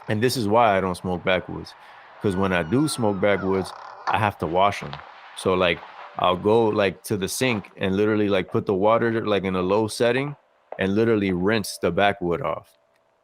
And this is why I don't smoke backwoods, because when I do smoke backwoods, I have to wash them. So like I'll go like to the sink and literally like put the water like in a low setting and literally rinse the backwood off.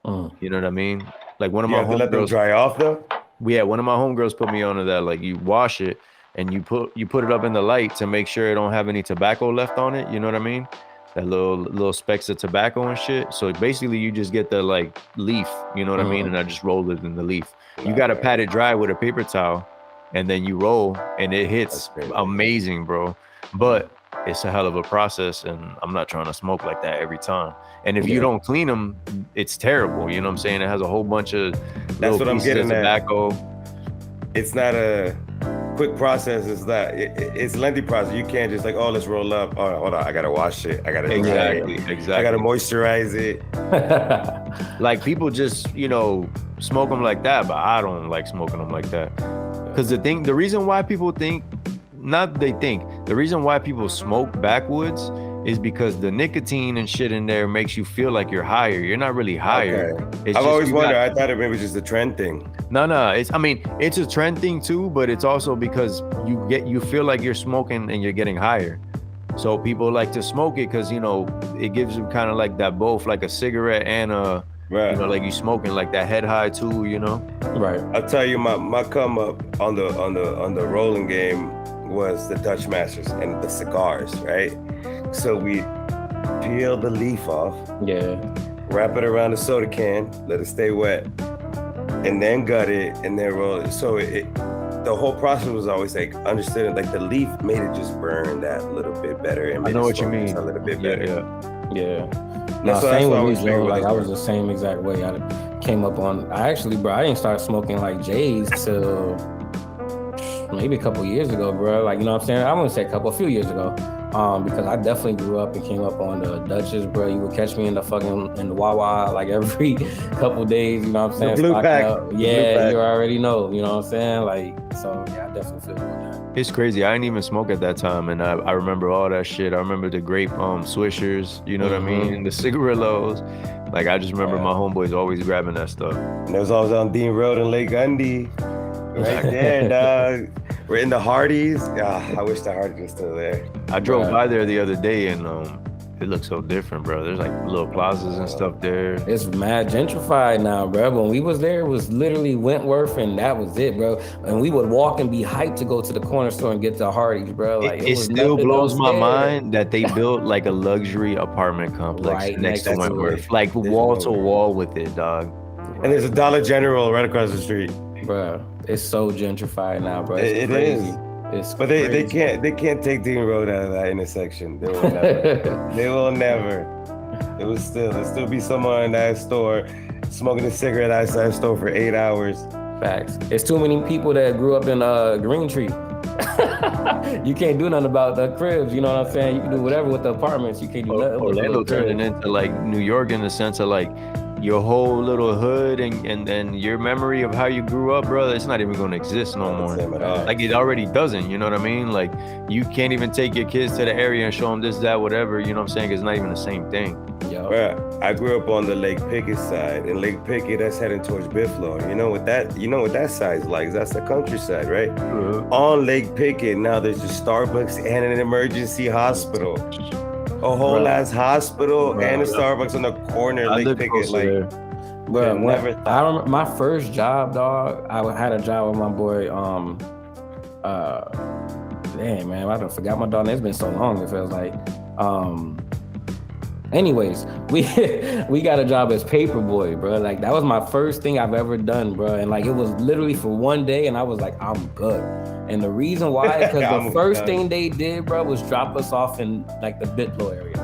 Mm. You know what I mean? Like one of You my have to let them homegirls, dry off though. yeah, one of my homegirls put me onto that. Like you wash it and you put it up in the light to make sure it don't have any tobacco left on it. You know what I mean? That little specks of tobacco and shit. So basically, you just get the like leaf. You know what I mean? And I just roll it in the leaf. You got to pat it dry with a paper towel, and then you roll, and it hits amazing, bro. But it's a hell of a process, and I'm not trying to smoke like that every time. And if you don't clean them, it's terrible. You know what I'm saying? It has a whole bunch of That's little what I'm pieces of getting at. tobacco. It's not a quick process. It's that it's a lengthy process. You can't just like, oh, let's roll up. Oh, hold on, I gotta wash it. I gotta dry it. Exactly. I gotta moisturize it. Like people just, smoke them like that, but I don't like smoking them like that. Because the reason why people think, not they think, the reason why people smoke backwoods is because the nicotine and shit in there makes you feel like you're higher. You're not really higher. Okay. I've always wondered. I thought it maybe was just a trend thing. No. It's a trend thing too, but it's also because you feel like you're smoking and you're getting higher. So people like to smoke it because it gives you kind of like that both, like a cigarette and like you smoking like that head high too. Right. I'll tell you, my come up on the rolling game was the Dutch Masters and the cigars, right? So we peel the leaf off, wrap it around the soda can, let it stay wet, and then gut it, and then roll it. So the whole process was always like understood. Like the leaf made it just burn that little bit better. And I know what you mean. A little bit better. Yeah. No, same with me, Joe. Like I was the same exact way. I came up on. I didn't start smoking like J's till maybe a couple years ago, bro. Like, you know what I'm saying? I wouldn't say a few years ago. Because I definitely grew up and came up on the Dutchess, bro. You would catch me in the Wawa like every couple days, you know what I'm saying? The blue pack. Yeah, you already know, you know what I'm saying? Like, so yeah, I definitely feel that. It's crazy. I didn't even smoke at that time, and I remember all that shit. I remember the grape Swishers, you know what I mean? The cigarillos. Like, I just remember my homeboys always grabbing that stuff. And it was always on Dean Road in Lake Gundy. Right there, dog. We're in the Hardee's. I wish the Hardee's was still there. I drove by there the other day, and it looks so different, bro. There's like little plazas and stuff there. It's mad gentrified now, bro. When we was there, it was literally Wentworth, and that was it, bro. And we would walk and be hyped to go to the corner store and get the Hardee's, bro. Like it still blows my mind that they built like a luxury apartment complex next to Wentworth, like wall to wall with it, dog. And there's a Dollar General right across the street, bro. It's so gentrified now, bro. It is. But they can't take Dean Road out of that intersection. They will never. They will never. There'll still be someone in that store smoking a cigarette outside the store for 8 hours. Facts. It's too many people that grew up in Green Tree. You can't do nothing about the cribs. You know what I'm saying? You can do whatever with the apartments. You can't do nothing. Orlando turning into like New York in the sense of like your whole little hood and then your memory of how you grew up, brother, it's not even going to exist no more. Like it already doesn't, you know what I mean? Like you can't even take your kids to the area and show them this, that, whatever, you know what I'm saying? It's not even the same thing. Bro, I grew up on the Lake Pickett side, and Lake Pickett, that's heading towards Bithlo. You know what that side's like? That's the countryside, right? On Lake Pickett, now there's a Starbucks and an emergency hospital. A whole ass hospital and a Starbucks on the corner, Lake Pickett. Like, bro, I remember my first job, dog. I had a job with my boy. Damn, man, I forgot my dog name. It's been so long. It feels like. Anyways, we got a job as paperboy, bro. Like that was my first thing I've ever done, bro. And like it was literally for one day, and I was like, I'm good. And the reason why is because the first thing they did, bro, was drop us off in like the Bithlo area.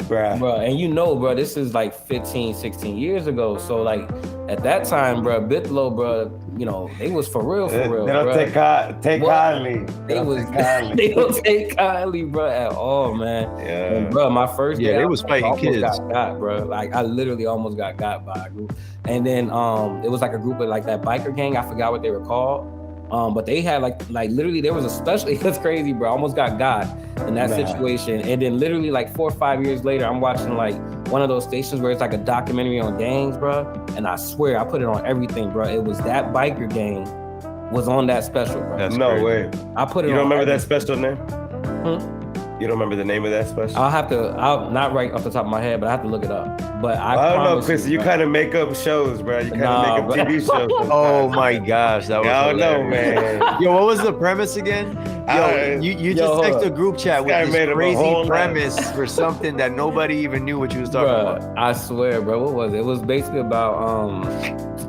Bro, and bro, this is like 15, 16 years ago. So like at that time, bro, Bithlo, bro, they was for real, They don't bro. take kindly. They don't take kindly, bro, at all, man. Yeah. And, bro, my first day, they was fighting kids. Got, bro. Like I literally almost got by a group. And then it was like a group of like that biker gang. I forgot what they were called. But they had like literally there was a special. It's crazy, bro. I almost got in that situation. And then literally like 4 or 5 years later, I'm watching like one of those stations where it's like a documentary on gangs, bro. And I swear, I put it on everything, bro. It was that biker gang was on that special, bro. That's no crazy. Way. I put it. You don't on remember everything. That special name? You don't remember the name of that special? I'll not right off the top of my head, but I have to look it up. But I don't know, Chris. You kind of make up shows, bro. You kind of make up TV shows. Oh my gosh, that was. I don't know, man. Yo, what was the premise again? Yo, you just text a group chat with this crazy premise for something that nobody even knew what you was talking about. I swear, bro. What was it? It was basically about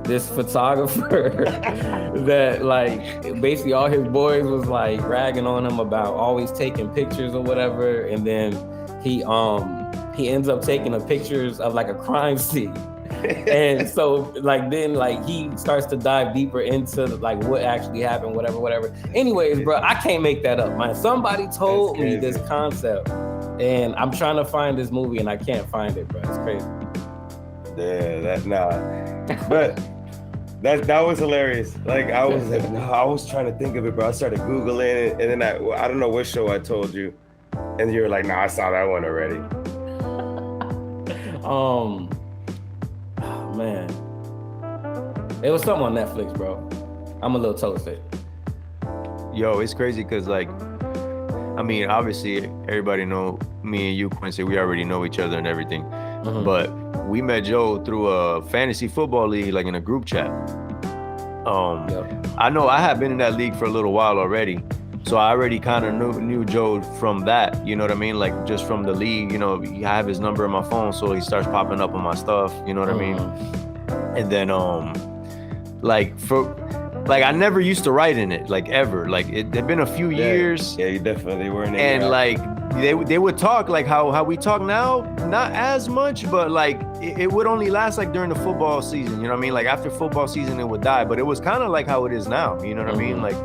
this photographer that like basically all his boys was like ragging on him about always taking pictures or whatever, and then he ends up taking pictures of like a crime scene. And so like then like he starts to dive deeper into like what actually happened, whatever. Anyways, bro, I can't make that up, man. Somebody told me this concept, and I'm trying to find this movie and I can't find it, bro. It's crazy. Yeah, but that was hilarious. Like I was trying to think of it, bro. I started Googling it, and then I don't know what show I told you, and you were like, "Nah, I saw that one already." Oh, man, it was something on Netflix, bro. I'm a little toasted. Yo, it's crazy because like, I mean, obviously everybody know me and you, Quincy. We already know each other and everything, but we met Joe through a fantasy football league, like in a group chat. I know I had been in that league for a little while already, so I already kind of knew Joe from that. You know what I mean? Like just from the league. You know, I have his number in my phone, so he starts popping up on my stuff. You know what I mean? And then I never used to write in it, like ever. Like it had been a few years. Yeah, you definitely weren't. And like they would talk like how we talk now, not as much, but like it would only last like during the football season. You know what I mean? Like after football season, it would die. But it was kind of like how it is now. You know what I mean? Like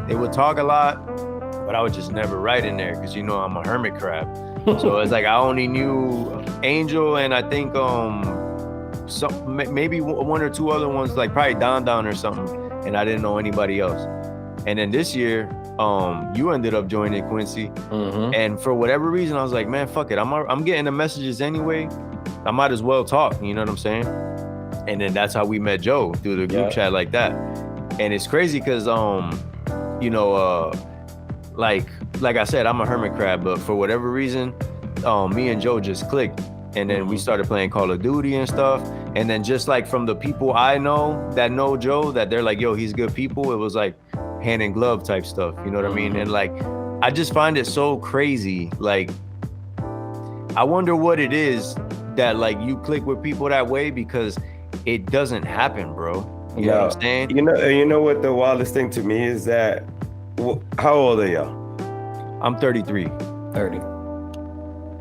they would talk a lot, but I would just never write in there because I'm a hermit crab. So it's like I only knew Angel and I think maybe one or two other ones, like probably Don or something. And I didn't know anybody else. And then this year, you ended up joining Quincy. And for whatever reason, I was like, man, fuck it. I'm getting the messages anyway. I might as well talk. You know what I'm saying? And then that's how we met Joe, through the group chat like that. And it's crazy because, like I said, I'm a hermit crab, but for whatever reason, me and Joe just clicked. And then we started playing Call of Duty and stuff. And then just like from the people I know that know Joe, that they're like, yo, he's good people. It was like hand in glove type stuff. You know what I mean? And like, I just find it so crazy. Like, I wonder what it is that like you click with people that way, because it doesn't happen, bro. You know what I'm saying? You know what the wildest thing to me is that, how old are y'all? I'm 33. 30.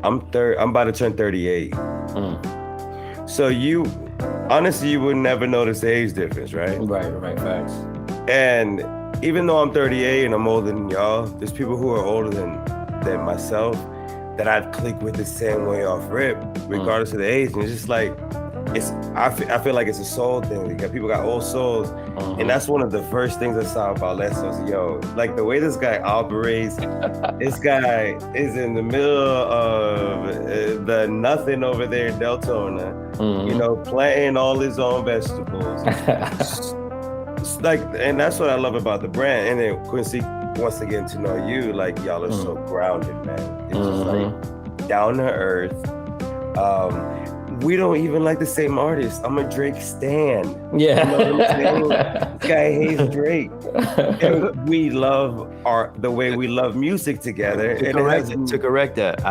I'm about to turn 38. So you would never notice the age difference, right? Right, facts. And even though I'm 38 and I'm older than y'all, there's people who are older than myself that I'd click with the same way off rip, regardless of the age. And it's just like, I feel like it's a soul thing. People got old souls. And that's one of the first things I saw about Lesos. Yo, like the way this guy operates, this guy is in the middle of the nothing over there in Deltona, planting all his own vegetables. It's like, and that's what I love about the brand. And then Quincy wants to get to know you, like y'all are so grounded, man. It's just like down to earth. We don't even like the same artist. I'm a Drake stan. Yeah. You know what I'm saying? This guy hates Drake. And we love the way we love music together. To correct that,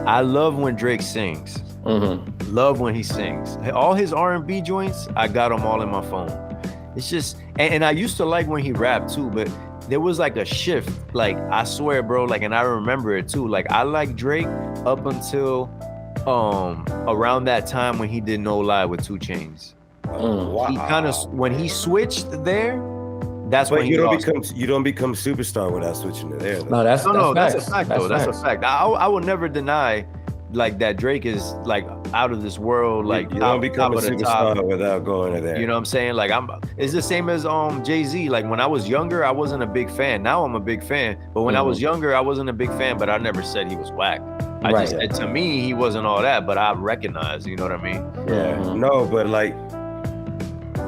I love when Drake sings. Love when he sings. All his R&B joints, I got them all in my phone. It's just, and I used to like when he rapped too, but there was like a shift. Like, I swear, bro, like, and I remember it too. Like, I like Drake up until around that time when he did No Lie with 2 Chainz. Wow. He kind of, when he switched there, that's when you don't become superstar without switching to there. No, that's a fact though. That's a fact. I will never deny like that Drake is like out of this world. Like you don't become a superstar without going to there. You know what I'm saying? Like it's the same as Jay-Z. Like when I was younger, I wasn't a big fan. Now I'm a big fan. But when I was younger, I wasn't a big fan. But I never said he was whack. I just said to me he wasn't all that, but I recognize, you know what I mean? Yeah. No, but like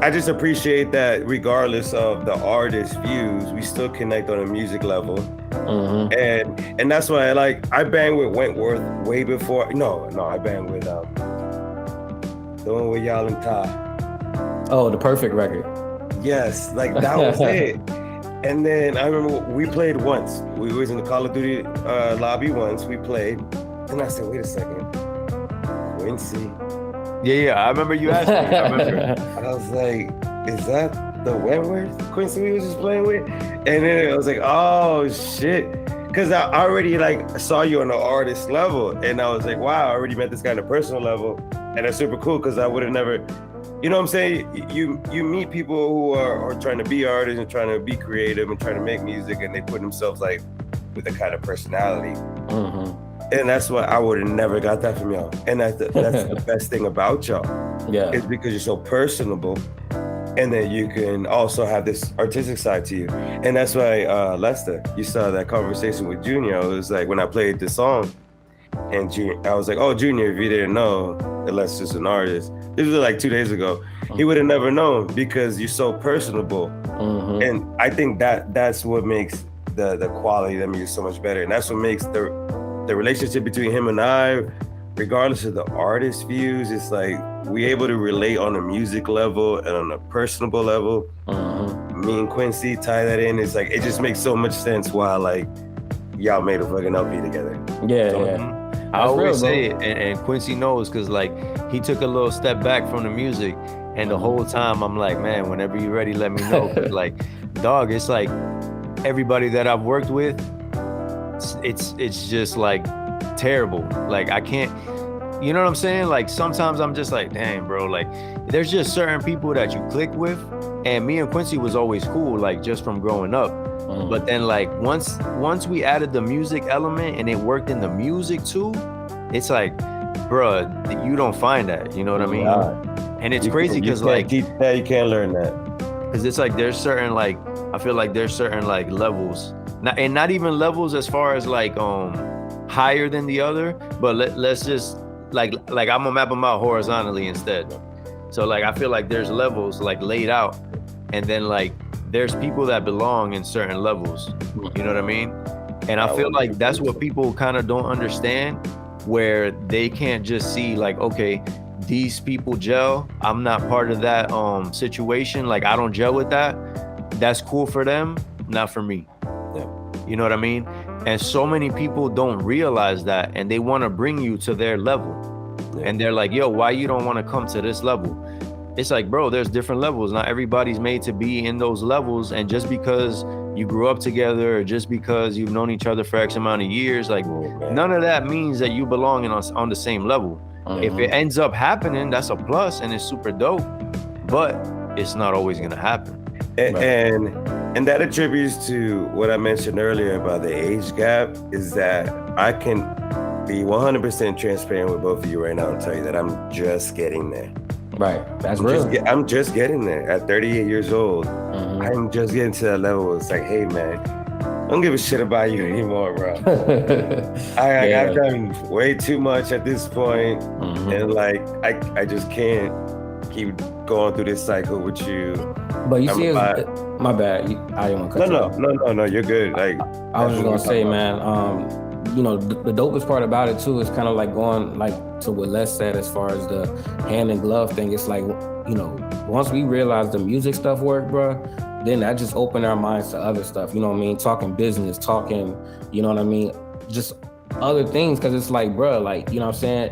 I just appreciate that regardless of the artist's views, we still connect on a music level. And that's why I bang with Wentworth way before. No, I bang with the one with y'all and Ty. Oh, the Perfect record. Yes, like that was it. And then I remember we played once. We was in the Call of Duty lobby once. We played, and I said, "Wait a second, Quincy." Yeah. I remember you asked me. I remember. I was like, "Is that the Wentworth Quincy we was just playing with?" And then I was like, "Oh shit." Because I already saw you on the artist level, and I was like, wow, I already met this guy on a personal level, and that's super cool because I would have never, you know what I'm saying? You meet people who are trying to be artists and trying to be creative and trying to make music, and they put themselves with a kind of personality, and that's why I would have never got that from y'all, and that's the best thing about y'all. Yeah, it's because you're so personable. And then you can also have this artistic side to you. And that's why, Lester, you saw that conversation with Junior. It was like when I played the song, and I was like, oh, Junior, if you didn't know that Lester's an artist, this was like 2 days ago, he would have never known because you're so personable. And I think that's what makes the quality of the music so much better. And that's what makes the relationship between him and I, regardless of the artist's views, it's like we able to relate on a music level and on a personable level. Me and Quincy tie that in. It's like it just makes so much sense why y'all made a fucking LP together. I always say it, and Quincy knows because he took a little step back from the music, and the whole time I'm like, man, whenever you're ready, let me know. Dog, it's like everybody that I've worked with, it's just terrible. I can't, you know what I'm saying? Sometimes I'm just like, damn, bro, there's just certain people that you click with, and me and Quincy was always cool, just from growing up. But then once we added the music element and it worked in the music too, it's like, bro, you don't find that, you know what I mean? And it's crazy because you can't learn that. Because it's there's certain I feel like there's certain levels, not even levels as far as higher than the other, but let's just I'm gonna map them out horizontally instead. So I feel like there's levels laid out, and then there's people that belong in certain levels, you know what I mean? And I feel like that's what people kind of don't understand, where they can't just see okay, these people gel, I'm not part of that situation, I don't gel with that. That's cool for them, not for me. You know what I mean? And so many people don't realize that, and they want to bring you to their level. And they're like, yo, why you don't want to come to this level? It's like, bro, there's different levels. Not everybody's made to be in those levels. And just because you grew up together, or just because you've known each other for X amount of years, none of that means that you belong on the same level. If it ends up happening, that's a plus and it's super dope, but it's not always going to happen. And that attributes to what I mentioned earlier about the age gap, is that I can be 100% transparent with both of you right now and tell you that I'm just getting there. Right, that's real. I'm just getting there at 38 years old. I'm just getting to that level. It's like, hey man, I don't give a shit about you anymore, bro. I've done way too much at this point, and I just can't keep going through this cycle with you. But you see, my bad. I didn't want to cut you off. No, you're good. I was just gonna say, man, the dopest part about it too is kind of going to what Les said as far as the hand and glove thing. It's once we realized the music stuff worked, bro, then that just opened our minds to other stuff. You know what I mean? Talking business, talking, you know what I mean? Just other things, because it's bro, you know what I'm saying?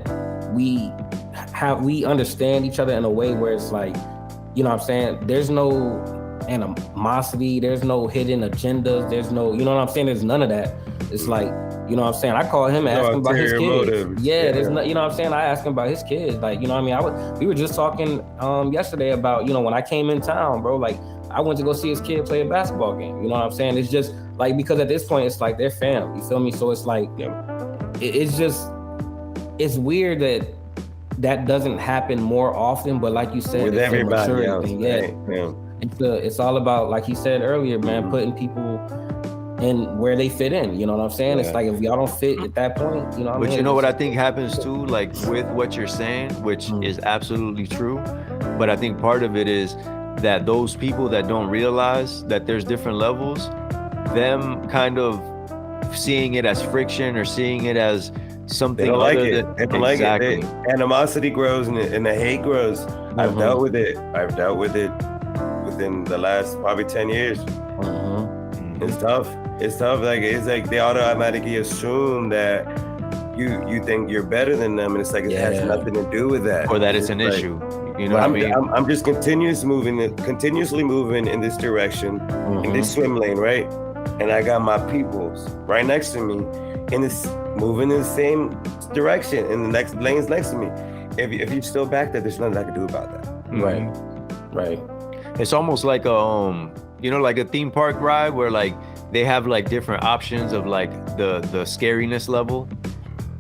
We understand each other in a way where it's you know what I'm saying? There's no animosity, there's no hidden agendas, there's no, you know what I'm saying? There's none of that. It's you know what I'm saying? I call him and ask him about his kids. Motives. Yeah, there's no, you know what I'm saying? I ask him about his kids. You know what I mean? We were just talking yesterday about, when I came in town, bro, I went to go see his kid play a basketball game. You know what I'm saying? It's just because at this point it's they're family. You feel me? So it's it's just, it's weird that doesn't happen more often, but like you said, with everybody else, thing. It's all about, like he said earlier, man, putting people and where they fit in. You know what I'm saying? It's like if y'all don't fit at that point, you know what I mean? But you know what I think happens too, like with what you're saying, which is absolutely true. But I think part of it is that those people that don't realize that there's different levels, them kind of seeing it as friction or seeing it as something they don't other like it. than They don't exactly. like it. Animosity grows and the hate grows. I've dealt with it. I've dealt with it within the last probably 10 years. It's tough. It's tough. It's like they automatically assume that you think you're better than them, and it's like it has nothing to do with that. Or that it's an issue. You know what I mean? I'm just continuously moving in this direction, in this swim lane, right? And I got my peoples right next to me, in this moving in the same direction, in the next lanes next to me. If you still back there, there's nothing I can do about that. Right. It's almost like a like a theme park ride where like they have like different options of like the scariness level.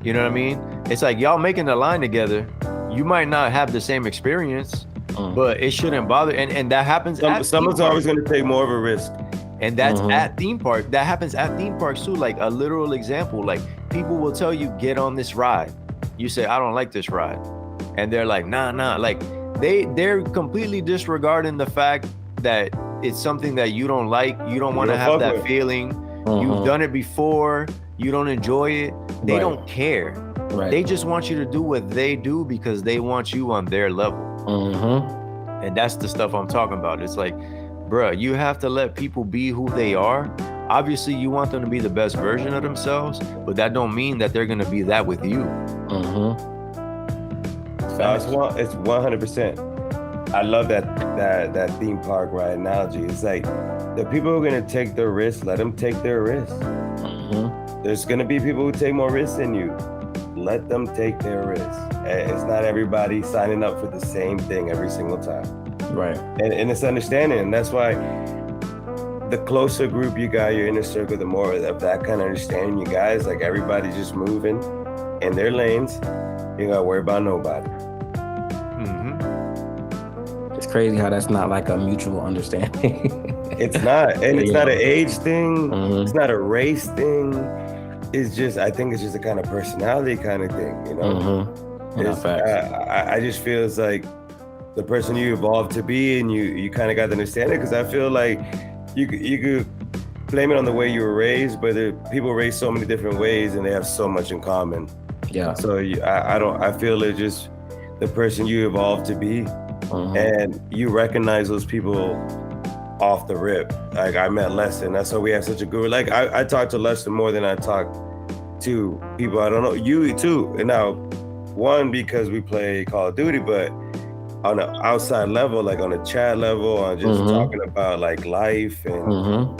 You know what I mean? It's like y'all making a line together. You might not have the same experience, but it shouldn't bother. And that happens. Someone's always going to take more of a risk. And that's at theme park. That happens at theme parks too. Like a literal example, like people will tell you, get on this ride. You say, I don't like this ride. And they're like, nah. Like they're completely disregarding the fact that it's something that you don't like. You don't want to have that feeling. You've done it before. You don't enjoy it. They don't care. They just want you to do what they do because they want you on their level. And that's the stuff I'm talking about. It's like, bruh, you have to let people be who they are. Obviously, you want them to be the best version of themselves, but that don't mean that they're going to be that with you. It's 100%. I love that theme park ride analogy. It's like the people who are going to take their risks, let them take their risks. There's going to be people who take more risks than you. Let them take their risks. It's not everybody signing up for the same thing every single time. Right. And it's understanding. And that's why the closer group you got, your inner circle, the more of that kind of understanding you guys, like everybody just moving in their lanes. You gotta worry about nobody. It's crazy how that's not like a mutual understanding. It's not. And it's not an age thing. It's not a race thing. It's just, I think it's just a kind of personality kind of thing, you know? I just feel it's like the person you evolved to be, and you kind of got to understand it, because I feel like you could blame it on the way you were raised, but people raised so many different ways and they have so much in common. Yeah. So I feel it's just the person you evolved to be, and you recognize those people off the rip. Like I met Leston, that's why we have such a good, like I talk to Leston more than I talk to people I don't know. You too. And now, one, because we play Call of Duty, but on an outside level, like on a chat level, on just talking about like life, and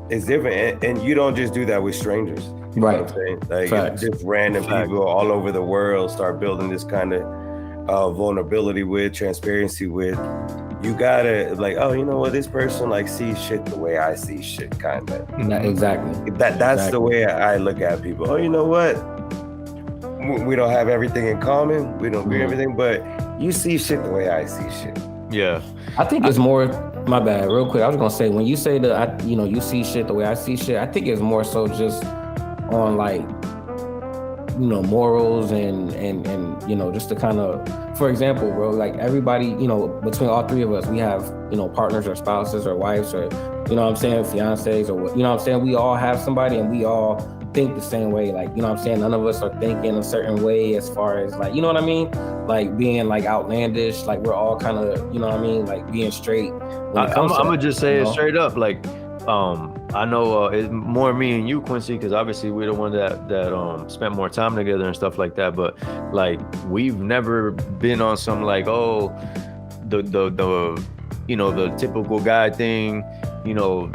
it's different. And you don't just do that with strangers. You know what I'm saying? Like just random people all over the world start building this kind of vulnerability with, transparency with. You gotta like, oh, you know what? This person like sees shit the way I see shit, kind of. Exactly. That's the way I look at people. Oh, you know what? We don't have everything in common. We don't agree everything, but you see shit the way I see shit. Yeah. I think it's more. My bad. Real quick, I was gonna say, when you say that, you see shit the way I see shit, I think it's more so just on like, morals and just to kind of, for example, bro, like everybody, between all three of us, we have, partners or spouses or wives or, fiancés or what, we all have somebody and we all think the same way. Like, none of us are thinking a certain way as far as like, like being like outlandish, like we're all kind of, like being straight. I'm gonna just say it straight up. Like, I know it's more me and you, Quincy, because obviously we're the one that spent more time together and stuff like that. But like, we've never been on some like, the typical guy thing,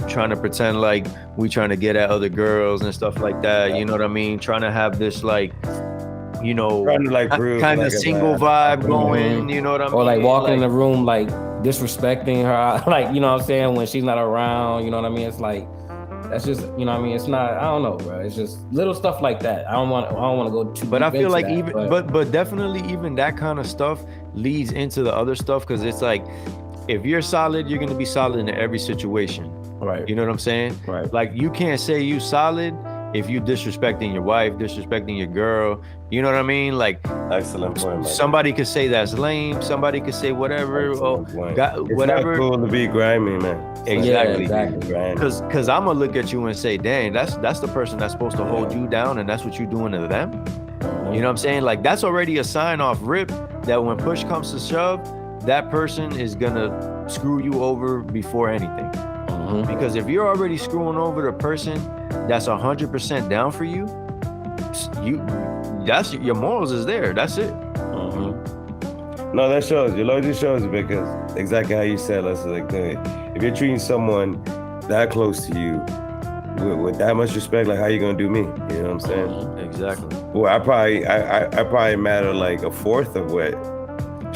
trying to pretend like we trying to get at other girls and stuff like that. You know what I mean? Trying to have this like, trying to like kind of single vibe going. You know what I mean? Or like walking in the room like disrespecting her, like when she's not around. You know what I mean? It's like, that's just, it's not, I don't know, bro. It's just little stuff like that. I don't want to go too. But I feel like but definitely even that kind of stuff leads into the other stuff, because it's like, if you're solid, you're gonna be solid in every situation. Right. You know what I'm saying? Right. Like, you can't say you solid if you disrespecting your wife, disrespecting your girl. You know what I mean? Like, excellent point. Somebody could say that's lame. Somebody could say whatever. It's whatever. not cool to be grimy, man. Exactly. Exactly. Because I'm gonna look at you and say, dang, that's the person that's supposed to hold you down, and that's what you're doing to them. You know what I'm saying? Like, that's already a sign off rip that when push comes to shove, that person is gonna screw you over before anything. Because if you're already screwing over the person that's 100% down for you, that's your morals is there. That's it. No, that shows. Your loyalty shows because exactly how you said. Let's like, if you're treating someone that close to you with that much respect, like how you gonna do me? You know what I'm saying? Exactly. Well, I probably matter like a fourth of what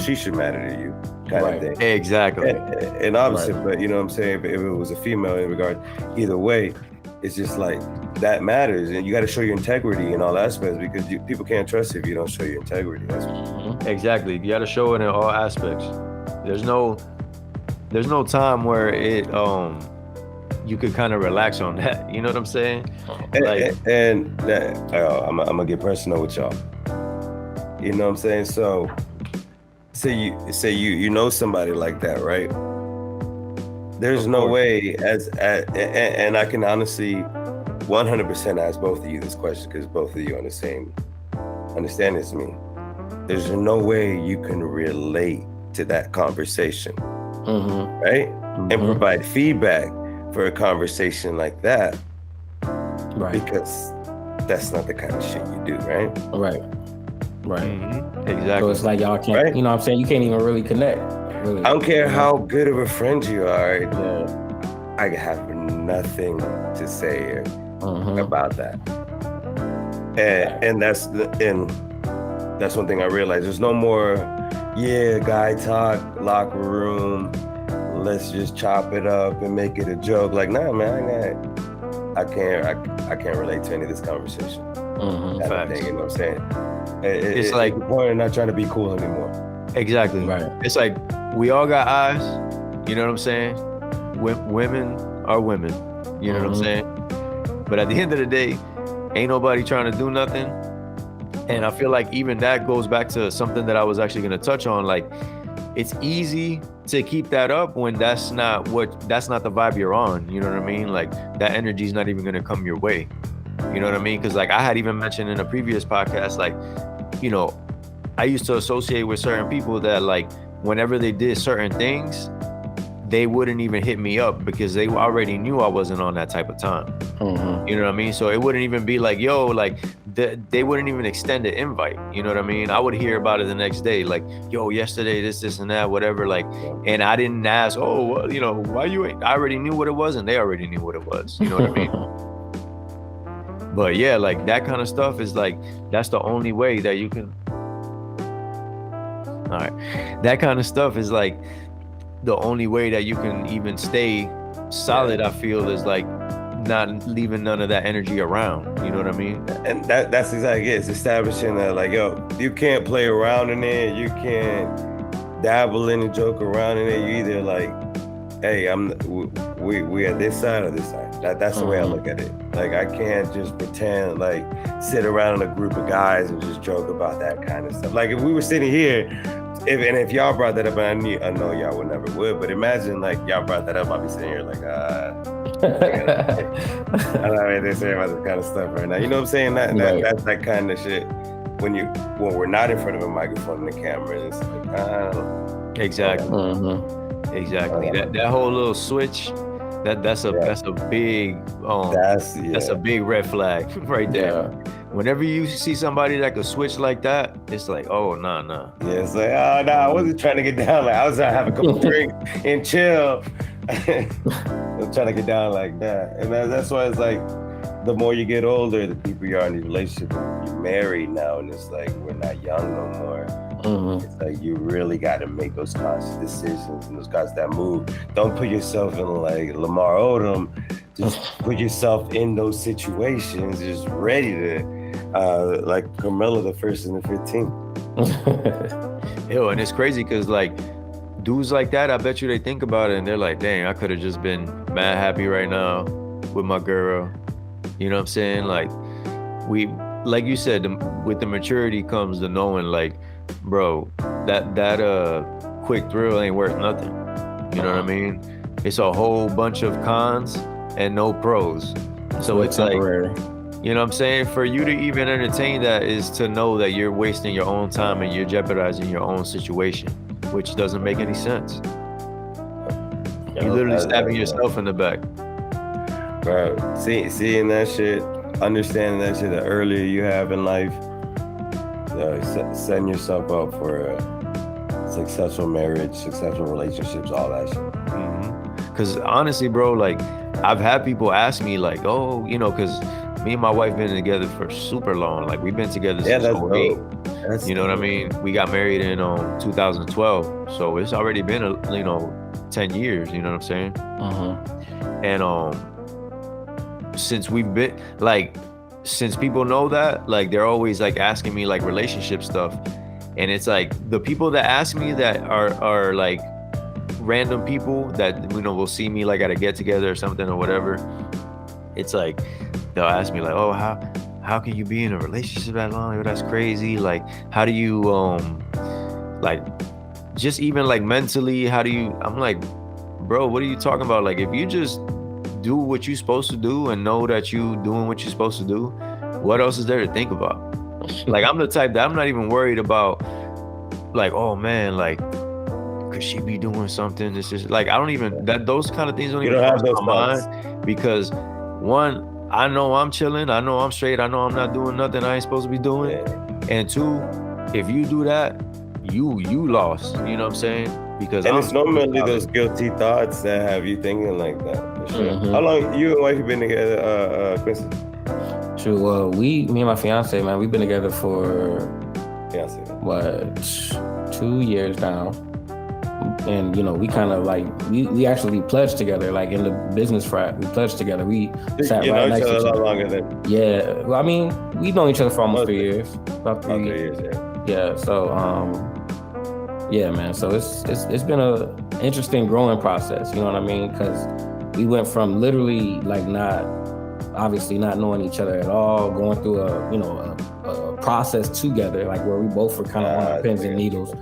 she should matter to you, kind of thing. Exactly. And obviously, but you know what I'm saying? If it was a female in regard, either way, it's just like that matters, and you got to show your integrity in all aspects because people can't trust you if you don't show your integrity. That's exactly. You got to show it in all aspects. There's no time where it you could kind of relax on that. You know what I'm saying? And I'm gonna get personal with y'all. You know what I'm saying? So say you know somebody like that, right? There's no way and I can honestly 100% ask both of you this question because both of you on the same understanding as me. There's no way you can relate to that conversation, right? And provide feedback for a conversation like that, right? Because that's not the kind of shit you do, right? Right. Exactly. So it's like y'all can't, right? You know what I'm saying? You can't even really connect. Really. I don't care how good of a friend you are. I have nothing to say about that. And that's one thing I realized. There's no more, guy talk, locker room. Let's just chop it up and make it a joke. Like, nah, man, I can't relate to any of this conversation. Kind of thing, you know what I'm saying? It's like the point of not trying to be cool anymore. Exactly. Right. It's like we all got eyes. You know what I'm saying? Women are women. You know what I'm saying? But at the end of the day, ain't nobody trying to do nothing. And I feel like even that goes back to something that I was actually going to touch on. Like, it's easy to keep that up when that's not the vibe you're on. You know what I mean? Like, that energy is not even going to come your way. You know what I mean? Because like I had even mentioned in a previous podcast, like, you know, I used to associate with certain people that like whenever they did certain things, they wouldn't even hit me up because they already knew I wasn't on that type of time. You know what I mean? So it wouldn't even be like, yo, like they wouldn't even extend an invite. You know what I mean? I would hear about it the next day, like, yo, yesterday, this and that, whatever. Like, and I didn't ask, oh, well, you know, why you ain't? I already knew what it was and they already knew what it was. You know what I mean? But yeah, like that kind of stuff is like, that's the only way that you can. All right. That kind of stuff is like the only way that you can even stay solid, I feel, is like not leaving none of that energy around. You know what I mean? And that's exactly it. It's establishing that, like, yo, you can't play around in it. You can't dabble in and joke around in it. You either like, hey, we at this side or this side. That's the way I look at it. Like, I can't just pretend, like, sit around in a group of guys and just joke about that kind of stuff. Like, if we were sitting here, if y'all brought that up, and I know y'all would never would, but imagine, like, y'all brought that up, I'd be sitting here like, I don't know anything to say about this kind of stuff right now. You know what I'm saying? That's that kind of shit. When we're not in front of a microphone and a camera, it's like, I don't know. Exactly. Exactly. That whole little switch, that's a big that's a big red flag right there. Whenever you see somebody that could switch like that, it's like, oh, nah. Yeah, it's like, oh, no, I wasn't trying to get down. Like, I was trying to have a couple drinks and chill. I'm trying to get down like that. And that's why it's like, the more you get older, the deeper you are in the relationship. You're married now, and it's like, we're not young no more. It's like, you really got to make those conscious decisions and those guys that move. Don't put yourself in like Lamar Odom. Just put yourself in those situations, just ready to, like Carmelo, the 1st and the 15th. Yo, and it's crazy because like dudes like that, I bet you they think about it and they're like, dang, I could have just been mad happy right now with my girl. You know what I'm saying? Like like you said, with the maturity comes the knowing, like, bro, that quick thrill ain't worth nothing. You know what I mean? It's a whole bunch of cons and no pros. So it's temporary. Like, you know what I'm saying? For you to even entertain that is to know that you're wasting your own time and you're jeopardizing your own situation, which doesn't make any sense. You're literally stabbing yourself in the back. Bro, seeing that shit, understanding that shit, the earlier you have in life, setting yourself up for a successful marriage, successful relationships, all that shit. Because honestly, bro, like, I've had people ask me, like, oh, you know, because me and my wife been together for super long. Like, we've been together since 2008. You know what I mean? We got married in 2012, so it's already been 10 years. You know what I'm saying? And since we've been since people know that, like, they're always like asking me like relationship stuff, and it's like the people that ask me that are like random people that will see me like at a get together or something or whatever. It's like they'll ask me like, oh, how can you be in a relationship that long? Oh, that's crazy. Like, how do you like, just even like mentally, how do you? I'm like, bro, what are you talking about? Like, if you just do what you're supposed to do and know that you doing what you're supposed to do, what else is there to think about? Like, I'm the type that I'm not even worried about, like, oh man, like, could she be doing something? This is like, I don't even, those kind of things don't even cross my mind, because one, I know I'm chilling, I know I'm straight, I know I'm not doing nothing I ain't supposed to be doing. And two, if you do that, you lost. You know what I'm saying? Because it's normally those guilty thoughts that have you thinking like that. For sure. How long you and wife been together, Quincy? Sure. Me and my fiance, man, we've been together for what, 2 years now. And we kind of like we actually pledged together, like in the business frat. We pledged together. We sat right next to each other. Longer than. Yeah. Well, I mean, we've known each other for almost 3 years. About 3 years. Yeah. So yeah, man. So it's been a interesting growing process. You know what I mean? Because we went from literally like obviously not knowing each other at all, going through a process together, like where we both were kind of on pins and needles.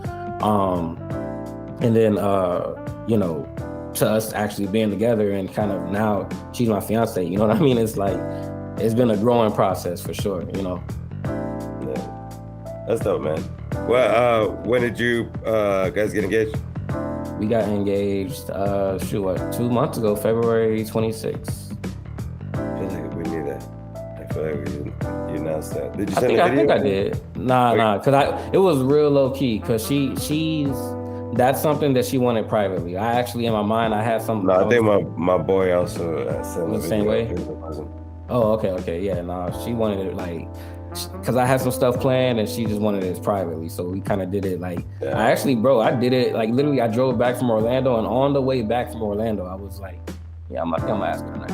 And then, to us actually being together and kind of now she's my fiance, you know what I mean? It's like, it's been a growing process for sure, Yeah. That's dope, man. Well, when did you guys get engaged? We got engaged, 2 months ago, February 26th. I feel like we knew that. I feel like you announced that. Did you send I think I did. Nah, because it was real low key, because she's, that's something that she wanted privately. I actually, in my mind, I had something. No, I think my boy also sent the same way. Oh, okay, yeah. No, she wanted it like, because I had some stuff planned and she just wanted it privately. So we kind of did it like, I actually, bro, I did it like literally. I drove back from Orlando, and on the way back from Orlando, I was like, yeah, I'm gonna ask her tonight.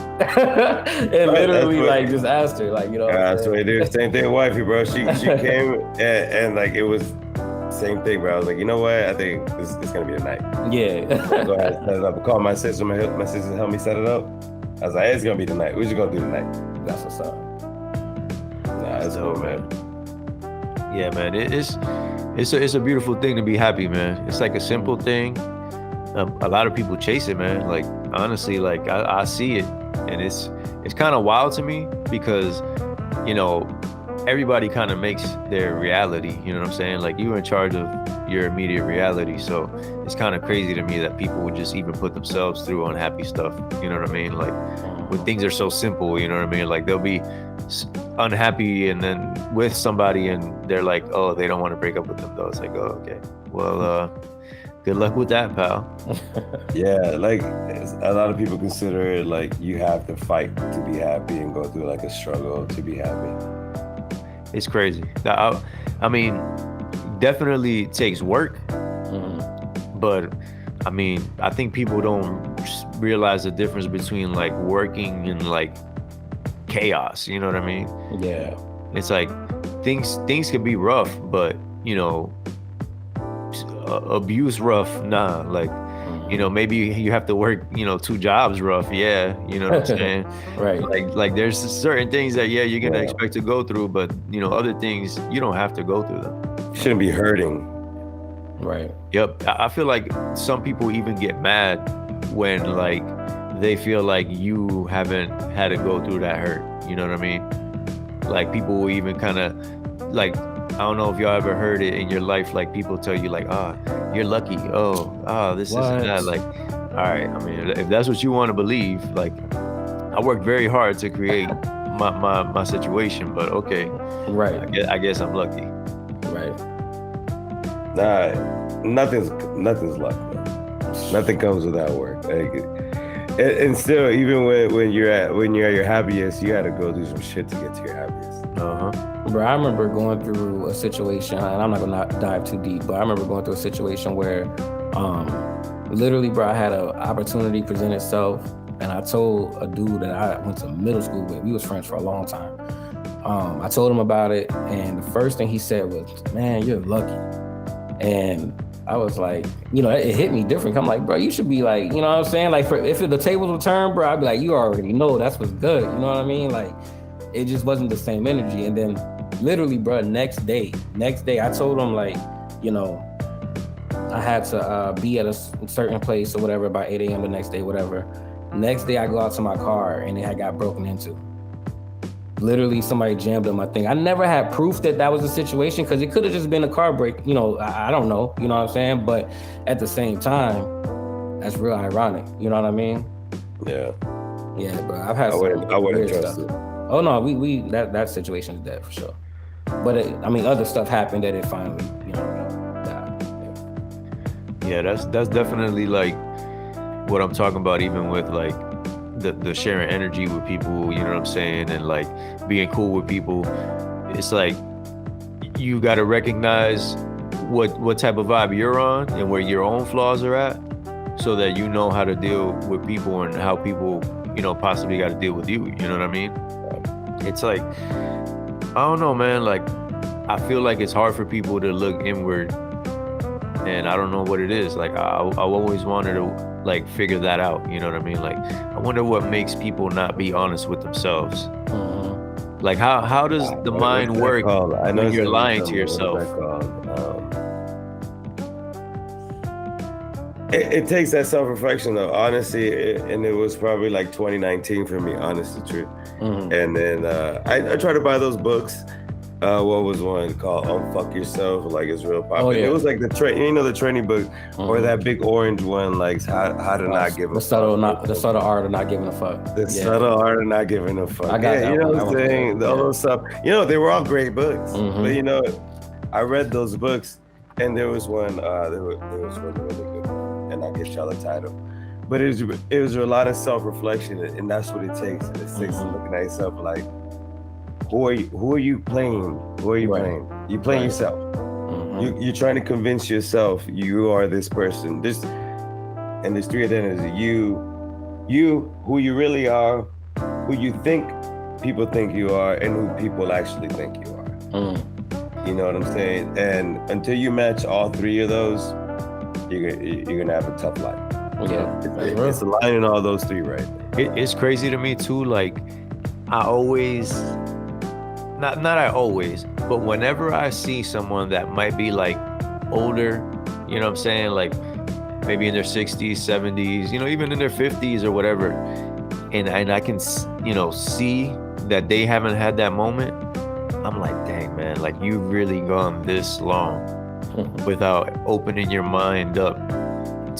And literally like just asked her, like, that's what I do. Same thing with wifey, bro. She came and like it was. Same thing, bro. I was like, you know what? I think it's gonna be a night. Yeah. Go ahead, set it up. I called my sister. My sister helped me set it up. I was like, it's gonna be tonight. We're just gonna do tonight. That's what's up. Nah, that's cool, man. Yeah, man. It's a beautiful thing to be happy, man. It's like a simple thing. A lot of people chase it, man. Like, honestly, like I see it, and it's kind of wild to me because, everybody kind of makes their reality, you know what I'm saying? Like, you're in charge of your immediate reality. So it's kind of crazy to me that people would just even put themselves through unhappy stuff. You know what I mean? Like, when things are so simple, you know what I mean? Like, they'll be unhappy and then with somebody and they're like, oh, they don't want to break up with them though. It's like, oh, okay. Well, good luck with that, pal. Yeah, like a lot of people consider it like you have to fight to be happy and go through like a struggle to be happy. It's crazy. I mean, definitely takes work, but I mean, I think people don't realize the difference between like working and like chaos. You know what I mean? Yeah. It's like things can be rough, but abuse rough, nah. Like, you know, maybe you have to work, you know, 2 jobs rough, yeah. You know what I'm saying? Right. Like there's certain things that you're gonna expect to go through, but you know, other things you don't have to go through them. Shouldn't be hurting. Right. Yep. I feel like some people even get mad when like they feel like you haven't had to go through that hurt. You know what I mean? Like people will even kind of like, I don't know if y'all ever heard it in your life, like people tell you like, you're lucky. This isn't that. Like, all right. I mean, if that's what you want to believe, like I worked very hard to create my situation, but okay. Right. I guess I'm lucky. Right. Nah, nothing's luck, man. Nothing comes without work. Like, and still, even when you're at your happiest, you got to go through some shit to get to your happiest. Bro, I remember going through a situation, and I'm not gonna dive too deep, but I remember going through a situation where, literally, bro, I had an opportunity present itself, and I told a dude that I went to middle school with. We was friends for a long time. I told him about it, and the first thing he said was, "Man, you're lucky." And I was like, you know, it hit me different. I'm like, bro, you should be like, you know what I'm saying? Like, if the tables were turned, bro, I'd be like, you already know that's what's good. You know what I mean? Like, it just wasn't the same energy. And then literally, bro, next day, I told him like, you know, I had to be at a certain place or whatever by 8 a.m. the next day, whatever. Next day, I go out to my car and it had got broken into. Literally, somebody jammed on my thing. I never had proof that was the situation because it could have just been a car break. You know, I don't know. You know what I'm saying? But at the same time, that's real ironic. You know what I mean? Yeah. Yeah, bro. I've had. I wouldn't trust it. Oh no, we that situation is dead for sure. But I mean, other stuff happened that it finally, you know, died. Yeah, that's definitely like what I'm talking about. Even with like the sharing energy with people, you know what I'm saying, and like being cool with people. It's like you got to recognize what type of vibe you're on and where your own flaws are at, so that you know how to deal with people and how people, you know, possibly got to deal with you. You know what I mean? It's like, I don't know, man. Like, I feel like it's hard for people to look inward, and I don't know what it is. Like, I've always wanted to like figure that out. You know what I mean? Like, I wonder what makes people not be honest with themselves. Like, how does the mind work when you're lying to yourself? It takes that self-reflection though, honestly, and it was probably like 2019 for me, honest to truth. And then I tried to buy those books. What was one called Unfuck Yourself? Like, it's real popular. Oh, yeah. It was like the training book, or that big orange one, like how to not give a fuck. The subtle art of not giving a fuck. Subtle art of not giving a fuck. I got that. You know what I'm saying? All those stuff. You know, they were all great books. But you know, I read those books, and there was one. There was one really good one, and I'll get y'all the title. But it was a lot of self-reflection, and that's what it takes. It takes looking at yourself like, who are you playing? Who are you playing? You playing yourself. You're trying to convince yourself you are this person. And there's 3 identities: you, who you really are, who you think people think you are, and who people actually think you are. You know what I'm saying? And until you match all 3 of those, you're gonna have a tough life. Yeah, it's aligning all those 3 right. It's crazy to me too. Like, I always. Not I always, but whenever I see someone that might be like older, you know what I'm saying, like maybe in their 60s, 70s, you know, even in their 50s or whatever, and I can, you know, see that they haven't had that moment, I'm like, dang, man, like you've really gone this long without opening your mind up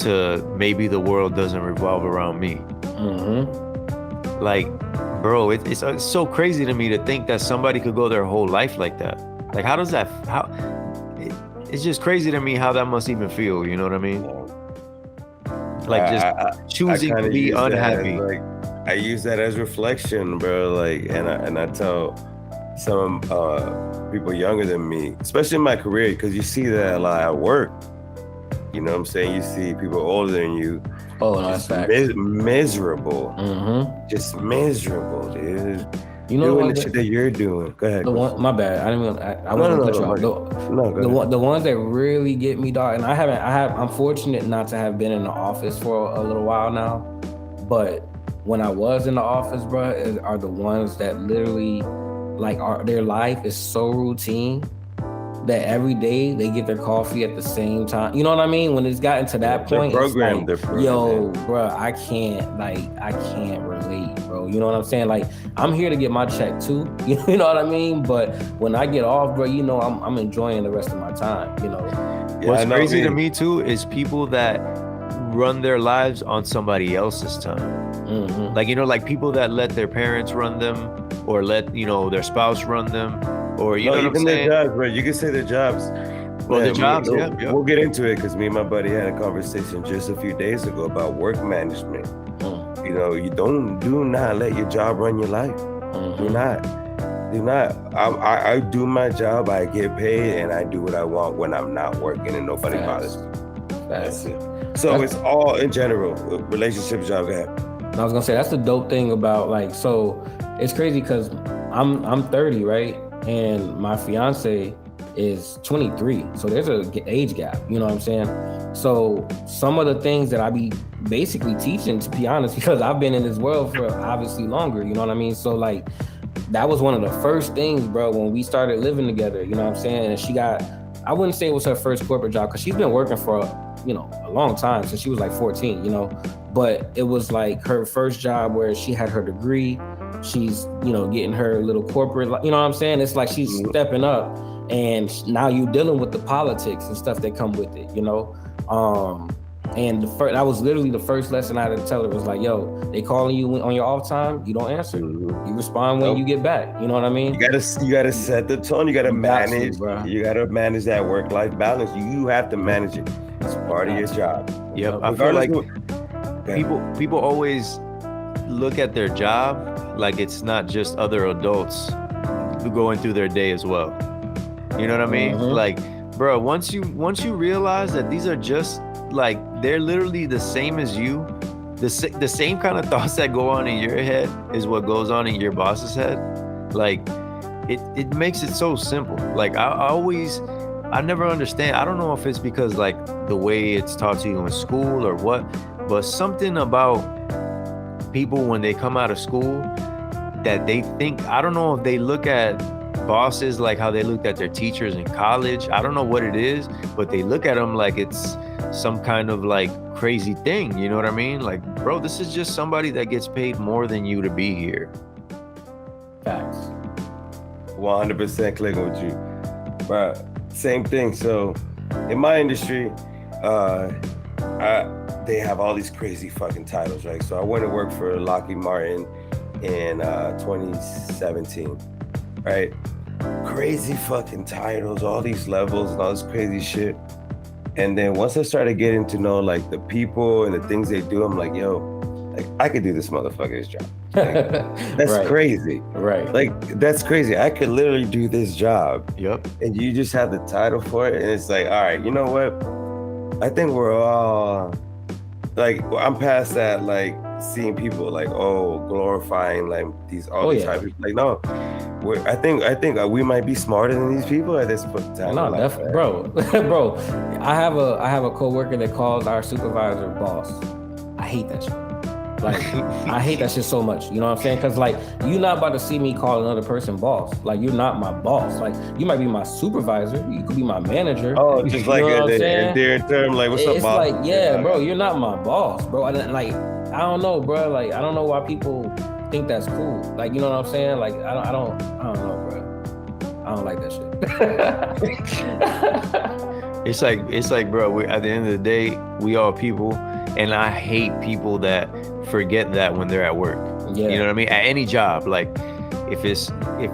to maybe the world doesn't revolve around me. Like, bro, it's so crazy to me to think that somebody could go their whole life like that. Like, how does that, it's just crazy to me how that must even feel, you know what I mean? Like, just choosing to be unhappy. Like, I use that as reflection, bro. Like, and I tell some people younger than me, especially in my career, because you see that a lot at work. You know what I'm saying? You see people older than you. Oh, no, that's fact. Miserable. Just miserable, dude. You know doing the shit that you're doing. Go ahead. My bad. I didn't even. I wasn't cut you off. The ones that really get me, dog. And I'm fortunate not to have been in the office for a little while now, but when I was in the office, bro, are the ones that literally, like, their life is so routine that every day they get their coffee at the same time. You know what I mean? When it's gotten to that point, it's like, yo, bro, I can't relate, bro. You know what I'm saying? Like, I'm here to get my check too. You know what I mean? But when I get off, bro, you know, I'm enjoying the rest of my time, you know? Yeah, what's crazy to me too is people that run their lives on somebody else's time. Mm-hmm. Like, you know, like people that let their parents run them or let, you know, their spouse run them. Or you know what I'm saying? Their jobs, bro. You can say their jobs. Well, their jobs, yeah. We'll get into it because me and my buddy had a conversation just a few days ago about work management. You know, you do not let your job run your life. Do not. I do my job. I get paid, and I do what I want when I'm not working, and nobody bothers me. That's it. So it's all in general, relationship, job. Go ahead. I was gonna say that's the dope thing about, like, so it's crazy because I'm 30, right? And my fiance is 23. So there's an age gap, you know what I'm saying? So some of the things that I be basically teaching, to be honest, because I've been in this world for obviously longer, you know what I mean? So like, that was one of the first things, bro, when we started living together, you know what I'm saying? And she got, I wouldn't say it was her first corporate job, because she's been working for, you know, a long time, since she was like 14, you know? But it was like her first job where she had her degree, she's, you know, getting her little corporate, you know what I'm saying? It's like she's stepping up, and now you're dealing with the politics and stuff that come with it, you know? And that was literally the first lesson I had to tell her, was like, yo, they calling you on your off time, you don't answer. You respond when you get back. You know what I mean? You gotta set the tone. You gotta manage. You gotta manage that work-life balance. You have to manage it. It's part of your job. Yep. I feel like people always look at their job like it's not just other adults going through their day as well. You know what I mean? Like, bro, once you realize that these are just, like, they're literally the same as you, the same kind of thoughts that go on in your head is what goes on in your boss's head. Like, it makes it so simple. Like, I never understand. I don't know if it's because, like, the way it's taught to you in school or what, but something about people when they come out of school that they think, I don't know if they look at bosses like how they looked at their teachers in college. I don't know what it is, but they look at them like it's some kind of, like, crazy thing. You know what I mean? Like, bro, this is just somebody that gets paid more than you to be here. Facts. 100% clicking with you. But same thing. So in my industry, they have all these crazy fucking titles, right? So I went to work for Lockheed Martin in 2017, right? Crazy fucking titles, all these levels and all this crazy shit. And then once I started getting to know, like, the people and the things they do, I'm like, yo, like, I could do this motherfucker's job. Like, that's crazy. Right. Like, that's crazy. I could literally do this job. Yep. And you just have the title for it. And it's like, all right, you know what? I think we're all, like, I'm past that, like, seeing people, like, glorifying, like, these type of, like, no. I think we might be smarter than these people at this time. No, definitely, bro. I have a coworker that calls our supervisor boss. I hate that shit. Like, I hate that shit so much. You know what I'm saying? Because, like, you're not about to see me call another person boss. Like, you're not my boss. Like, you might be my supervisor. You could be my manager. Oh, just like in their term, like, what's up, boss? It's like, yeah, bro, you're not my boss, bro. I don't know, bro. Like, I don't know why people think that's cool. Like, you know what I'm saying? Like, I don't know, bro. I don't like that shit. It's like, bro, at the end of the day, we all people, and I hate people that forget that when they're at work. Yeah. You know what I mean? At any job, like, if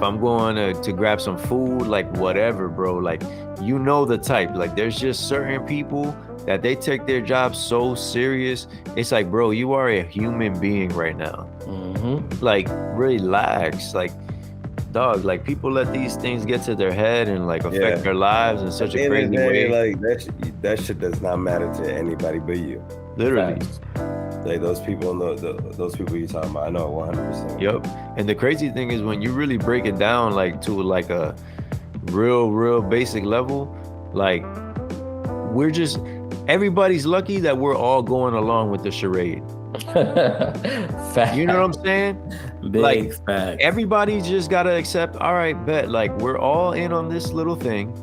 I'm going to grab some food, like, whatever, bro, like, you know the type. Like, there's just certain people that they take their job so serious. It's like, bro, you are a human being right now. Like, relax. Like, dog, like, people let these things get to their head and, like, affect their lives in such a crazy way. Like, that shit does not matter to anybody but you. Literally. Like those people, those people you're talking about, I know 100%. Yep. And the crazy thing is when you really break it down, like to like a real basic level, like everybody's lucky that we're all going along with the charade. You know what I'm saying? Big facts. Everybody just gotta accept, all right, bet, like we're all in on this little thing.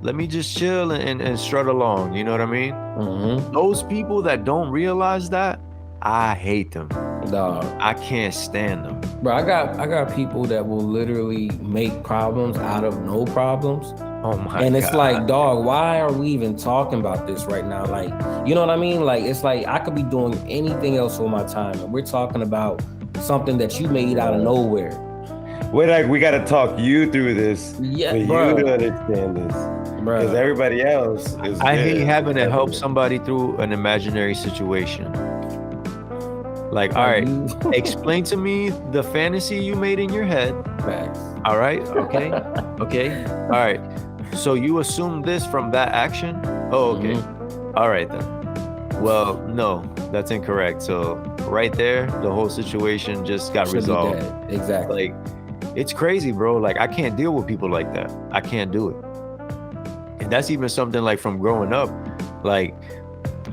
Let me just chill and strut along. You know what I mean? Mm-hmm. Those people that don't realize that, I hate them. Dog. I can't stand them. Bro, I got people that will literally make problems out of no problems. Oh my God. And it's like, dog, why are we even talking about this right now? Like, you know what I mean? Like, it's like I could be doing anything else with my time, and we're talking about something that you made out of nowhere. We're like, we got to talk you through this for you to understand this. Because everybody else is. I hate having to help somebody through an imaginary situation. Like, all right, explain to me the fantasy you made in your head. Facts. All right, okay, okay, all right. So you assume this from that action? Oh, okay. Mm-hmm. All right then. Well, no, that's incorrect. So right there, the whole situation just got resolved. Exactly. Like, it's crazy, bro. Like, I can't deal with people like that. I can't do it. And that's even something like from growing up. Like,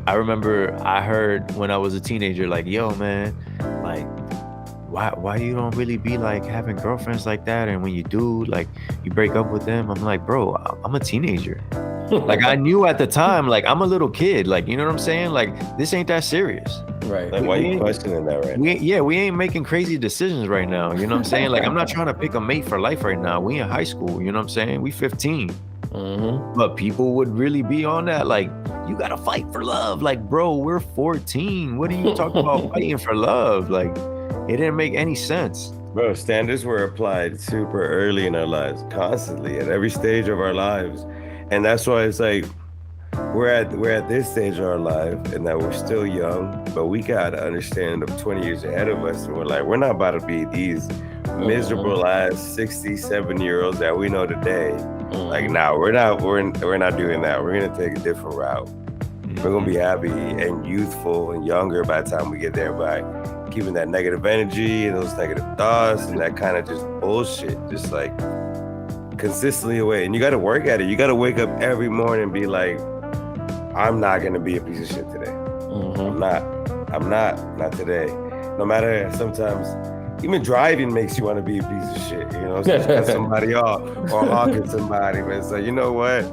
I remember I heard when I was a teenager, like, yo, man, like, why you don't really be like having girlfriends like that? And when you do, like, you break up with them. I'm like, bro, I'm a teenager. Like, I knew at the time, like, I'm a little kid. Like, you know what I'm saying? Like, this ain't that serious. Right. Like, why are you questioning that right now? We ain't making crazy decisions right now. You know what I'm saying? Like, I'm not trying to pick a mate for life right now. We in high school. You know what I'm saying? We 15. Mm-hmm. But people would really be on that. Like, you got to fight for love. Like, bro, we're 14. What are you talking about fighting for love? Like, it didn't make any sense. Bro, standards were applied super early in our lives, constantly, at every stage of our lives. And that's why it's like, we're at this stage of our life and that we're still young, but we got to understand the 20 years ahead of us. And we're like, we're not about to be these miserable ass 67-year-olds that we know today. Like, nah, we're not doing that. We're gonna take a different route. We're gonna be happy and youthful and younger by the time we get there by keeping that negative energy and those negative thoughts and that kind of just bullshit just like consistently away. And you got to work at it. You got to wake up every morning and be like, I'm not gonna be a piece of shit today. I'm not today. No matter, sometimes even driving makes you want to be a piece of shit, you know, so cut somebody off or honking somebody, man. So you know what?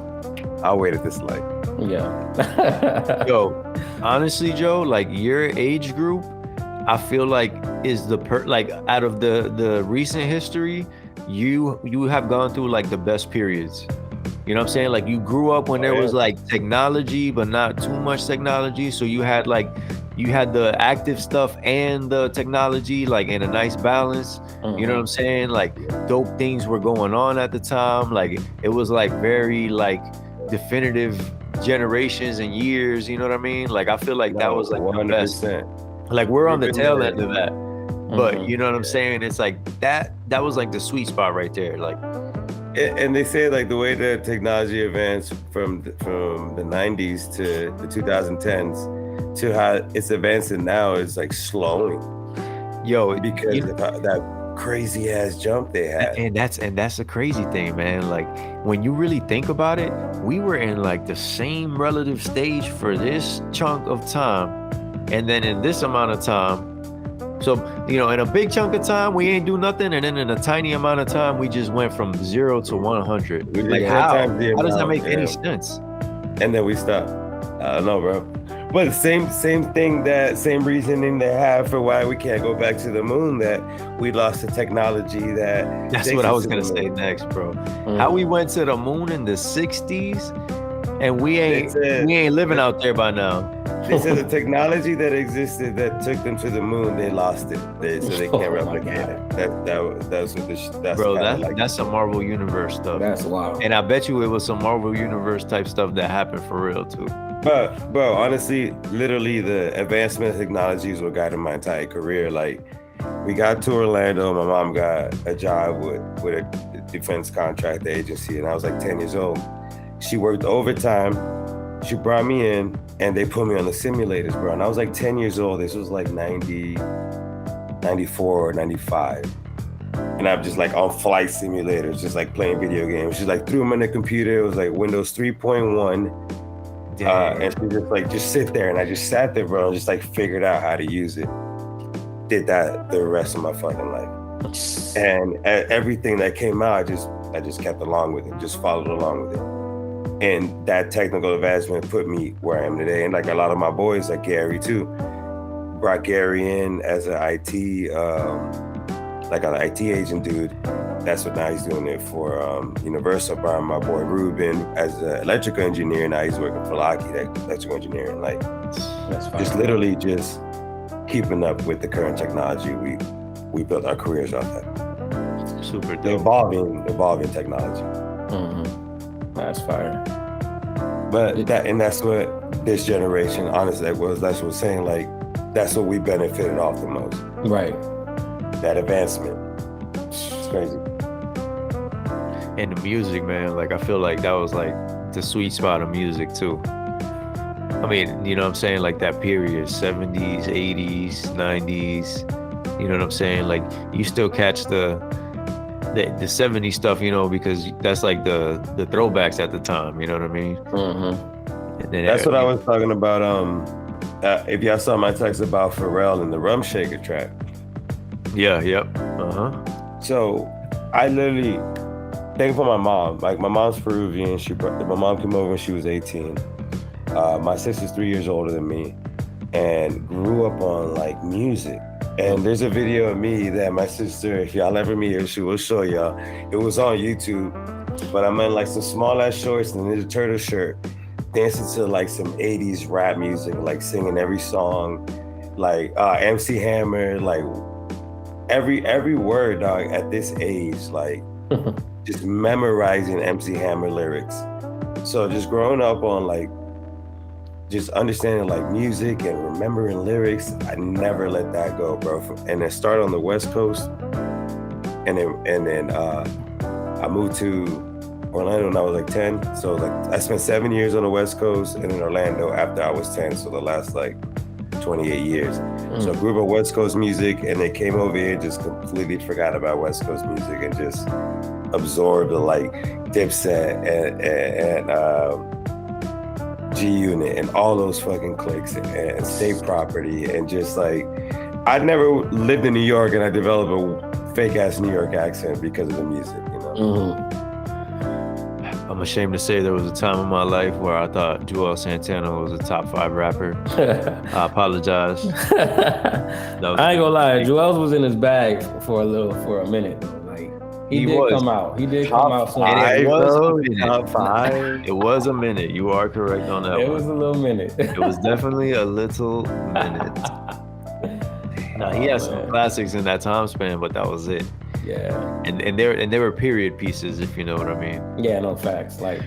I'll wait at this light. Yeah. Yo, honestly, Joe, like your age group, I feel like is like out of the recent history, you have gone through like the best periods. You know what I'm saying? Like, you grew up when there was like technology, but not too much technology. So you had the active stuff and the technology, like, in a nice balance. You know what I'm saying? Like, dope things were going on at the time. Like, it was like very like definitive generations and years. You know what I mean? Like, I feel like that was like 100%. The best. Like, we're on the tail end of that. But you know what I'm saying? It's like that was like the sweet spot right there. Like, and they say like the way the technology advanced from the 90s to the 2010s to how it's advancing now is like slowing. Yo, because of that crazy ass jump they had. And that's the crazy thing, man. Like, when you really think about it, we were in like the same relative stage for this chunk of time, and then in this amount of time. So, you know, in a big chunk of time, we ain't do nothing. And then in a tiny amount of time, we just went from 0 to 100. Like, how does that make any sense? And then we stopped. I don't know, bro. But the same thing, that same reasoning they have for why we can't go back to the moon, that we lost the technology That's what I was going to say next, bro. How we went to the moon in the 60s and we ain't living out there by now. They said the technology that existed that took them to the moon, they lost it. So they can't replicate it. That's what bro, that's some Marvel Universe stuff. That's wild. And I bet you it was some Marvel Universe type stuff that happened for real too. But bro, honestly, literally the advancement of technology is what guided my entire career. Like, we got to Orlando, my mom got a job with a defense contract agency, and I was like 10 years old. She worked overtime she brought me in and they put me on the simulators, bro. And I was like 10 years old. This was like 90, 94 or 95. And I'm just like on flight simulators, just like playing video games. She like threw them in the computer. It was like Windows 3.1. And she just like, just sit there. And I just sat there, bro, and just like figured out how to use it. Did that the rest of my fucking life. And everything that came out, I just kept along with it, just followed along with it. And that technical advancement put me where I am today. And like a lot of my boys, like Gary too, brought Gary in as an IT, like an IT agent dude. That's what now he's doing it for Universal. Brought my boy Ruben as an electrical engineer. Now he's working for Lockheed, electrical engineering. Like, just literally just keeping up with the current technology. We built our careers off that. Super dope. The evolving technology. Mm-hmm. That's fire. But that's what this generation, honestly, that's what I was saying. Like, that's what we benefited off the most. Right. That advancement. It's crazy. And the music, man, like I feel like that was like the sweet spot of music too. I mean, you know what I'm saying? Like that period, 70s, 80s, 90s, you know what I'm saying? Like you still catch the 70s stuff, you know, because that's like the throwbacks at the time, you know what I mean? Mm-hmm. And then that's what I was talking about. If y'all saw my text about Pharrell and the Rum Shaker track. Yeah, yep. Uh-huh. So I literally, thankful for my mom. Like my mom's Peruvian. My mom came over when she was 18. My sister's 3 years older than me and grew up on like music. And there's a video of me that my sister, if y'all ever meet her, she will show y'all. It was on YouTube, but I'm in like some small ass shorts and a Ninja Turtle shirt, dancing to like some 80s rap music, like singing every song, like MC Hammer, like every word, dog, at this age, like just memorizing MC Hammer lyrics. So just growing up on like, just understanding like music and remembering lyrics, I never let that go, bro. And then started on the West Coast, and then I moved to Orlando when I was like 10. So like I spent 7 years on the West Coast and in Orlando after I was 10. So the last like 28 years. So I grew up on West Coast music, and then came over here, just completely forgot about West Coast music and just absorbed the like Dipset and G-Unit and all those fucking cliques and State Property, and just like, I never lived in New York and I developed a fake ass New York accent because of the music, you know? Mm-hmm. I'm ashamed to say there was a time in my life where I thought Joel Santana was a top 5 rapper. I apologize. I ain't gonna lie, Joel was in his bag for a minute though. Like he did come out. He did come out. It was a minute. You are correct on that. It was a little minute. It was definitely a little minute. Now he had some classics in that time span, but that was it. Yeah. And there were period pieces, if you know what I mean. Yeah, no, facts. Like,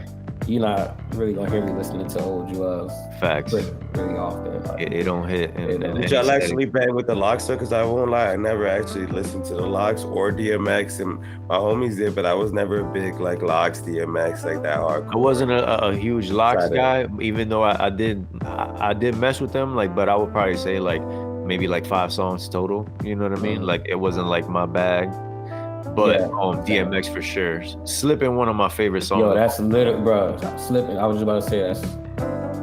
you're not really gonna hear me listening to old Joel's facts really often. Like, it don't hit. Did y'all actually bang with the Locks though? Because I won't lie, I never actually listened to the Locks or DMX, and my homies did, but I was never a big like Locks, DMX, like that hardcore. I wasn't a huge Locks guy, even though I did mess with them. Like, but I would probably say like maybe like 5 songs total. You know what I mean? Mm-hmm. Like it wasn't like my bag. But DMX for sure. Slipping, one of my favorite songs. Yo, that's literally, bro. Slipping. I was just about to say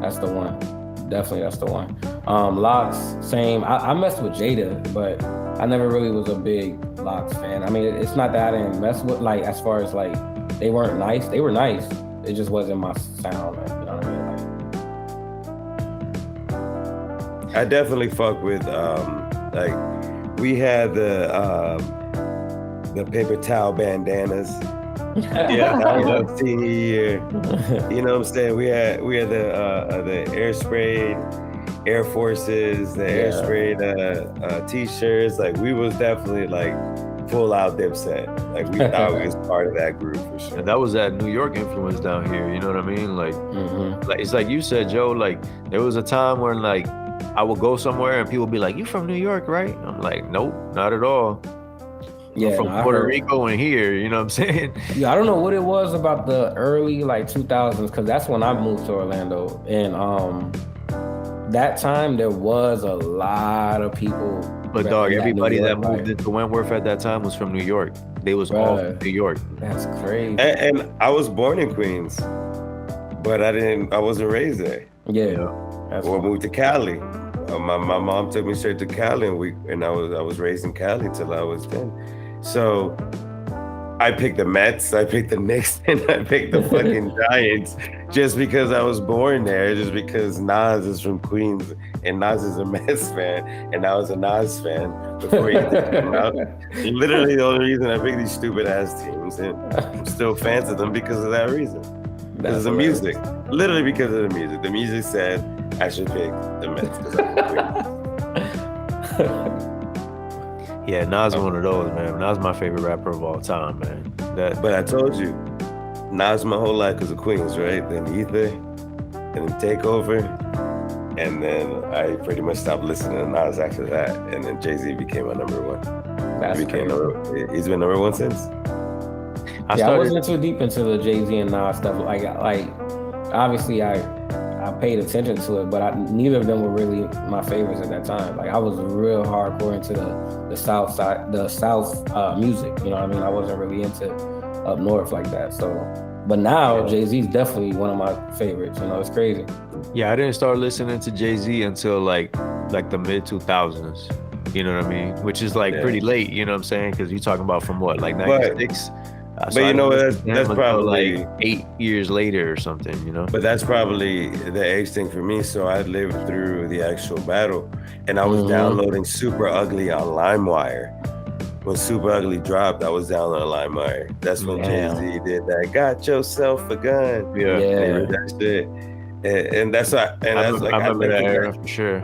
that's the one. Definitely, that's the one. Locks, same. I messed with Jada, but I never really was a big Locks fan. I mean, it's not that I didn't mess with, like, as far as like they weren't nice. They were nice. It just wasn't my sound. Like, you know what I mean? Like, I definitely fuck with like we had the paper towel bandanas. Yeah, that was our senior year. You know what I'm saying? We had the air sprayed Air Forces, the air sprayed t-shirts. Like we was definitely like full out Dipset. Like we thought we was part of that group for sure. And that was that New York influence down here. You know what I mean? Like, like it's like you said, Joe. Like there was a time when like I would go somewhere and people would be like, "You from New York, right?" I'm like, "Nope, not at all." Yeah, from Puerto Rico and here, you know what I'm saying? Yeah, I don't know what it was about the early like 2000s, because that's when I moved to Orlando, and that time there was a lot of people. But dog, everybody that moved into Wentworth at that time was from New York. They was all from New York. That's crazy. And I was born in Queens, but I wasn't raised there. Yeah. Or moved to Cali. My mom took me straight to Cali, and I was raised in Cali till I was 10. So I picked the Mets, I picked the Knicks, and I picked the fucking Giants just because I was born there, just because Nas is from Queens and Nas is a Mets fan, and I was a Nas fan before he came out. Literally the only reason I picked these stupid ass teams, and I'm still fans of them because of that reason. Because of the music. Literally because of the music. The music said I should pick the Mets because I'm from Queens. Yeah, Nas one of those, man. Nas my favorite rapper of all time, man. But I told you, Nas my whole life because of Queens, right? Then Ether, and then Takeover, and then I pretty much stopped listening to Nas after that. And then Jay-Z became my number one. He's been number one since. I wasn't too deep into the Jay-Z and Nas stuff. Like obviously I paid attention to it, but neither of them were really my favorites at that time. Like I was real hardcore into the South side, the South music. You know what I mean? I wasn't really into up north like that. So, but now Jay-Z's definitely one of my favorites. You know, it's crazy. Yeah, I didn't start listening to Jay-Z until like the mid 2000s. You know what I mean? Which is like pretty late. You know what I'm saying? Because you're talking about from what, like 96. But you know what? That's probably like 8 years later or something, you know? But that's probably the age thing for me. So I lived through the actual battle, and I was downloading Super Ugly on LimeWire. When Super Ugly dropped, I was downloading LimeWire. That's when Jay-Z did that. Got yourself a gun. Yeah. That shit. And that's why. And I that's like remember that era for sure.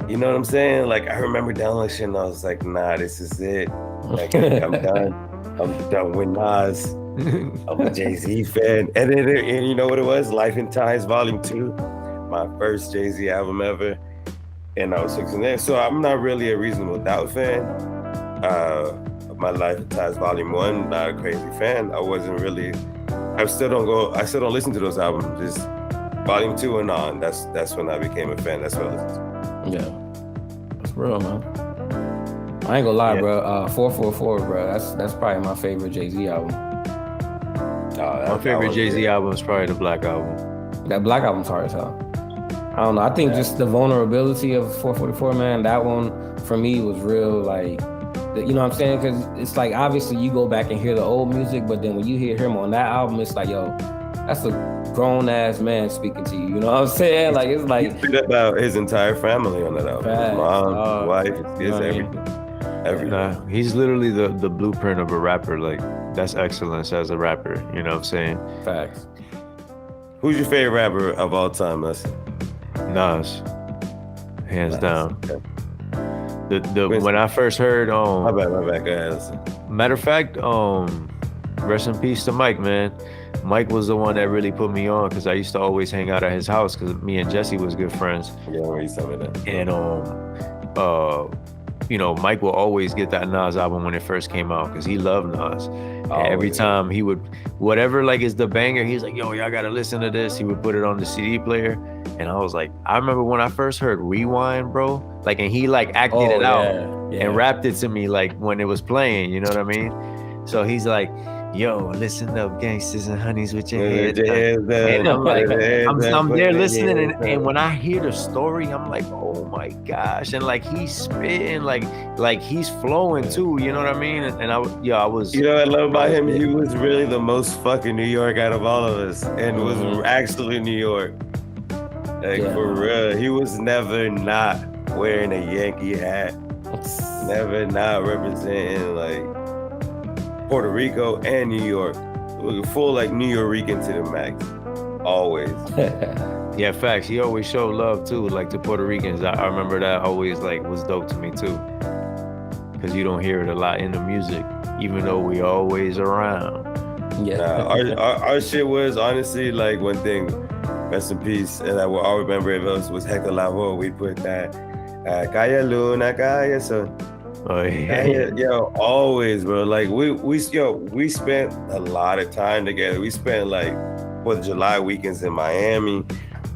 You know what I'm saying? Like I remember downloading shit, and I was like, nah, this is it. Like I'm done. I'm done with Nas. I'm a Jay-Z fan. And you know what it was? Life in Ties Volume 2, my first Jay-Z album ever. And I was fixing that. So I'm not really a Reasonable Doubt fan. My Life in Ties Volume 1, not a crazy fan. I still don't listen to those albums. Just Volume 2 and on. That's when I became a fan. That's what I listened to. Yeah. That's real, man. I ain't gonna lie, bro. 444, bro. That's probably my favorite Jay-Z album. My favorite Jay-Z album is probably the Black Album. That Black album's hard as hell. I don't know. I think just the vulnerability of 444, man. That one for me was real, like, you know what I'm saying? Because it's like obviously you go back and hear the old music, but then when you hear him on that album, it's like, yo, that's a grown ass man speaking to you. You know what I'm saying? Like it's like he speak about his entire family on that album. His mom, his wife, his kids, everything. Nah, he's literally the blueprint of a rapper. Like that's excellence as a rapper. You know what I'm saying? Facts. Who's your favorite rapper of all time, Leslie? Nas, hands down. Okay. When I first heard my bad. Go ahead. Matter of fact, rest in peace to Mike, man. Mike was the one that really put me on because I used to always hang out at his house because me and Jesse was good friends. Yeah, where you tell me that. And you know, Mike will always get that Nas album when it first came out because he loved Nas. And every time he would, whatever like is the banger, he's like, yo, y'all gotta listen to this. He would put it on the CD player. And I was like, I remember when I first heard Rewind, bro, like, and he like acted it out and rapped it to me like when it was playing, you know what I mean? So he's like, yo, listen up, gangsters and honeys with your head. And I'm like, I'm there listening, and when I hear the story, I'm like, oh my gosh, and like he's spitting, like he's flowing too, you know what I mean? And I was. You know what I love about him? He was really the most fucking New York out of all of us, and was actually New York. Like for real, he was never not wearing a Yankee hat, never not representing like Puerto Rico and New York. Full like New Yorican to the max. Always. Yeah, facts. He always showed love too, like to Puerto Ricans. I remember that always like was dope to me too. Cause you don't hear it a lot in the music, even though we always around. Yeah. Our shit was honestly like one thing, rest in peace, and I will always remember it was Hector Lavoe. We put that Calla Luna, Calla Son. Oh yeah. Yo, always, bro. Like we spent a lot of time together. We spent like 4th of July weekends in Miami.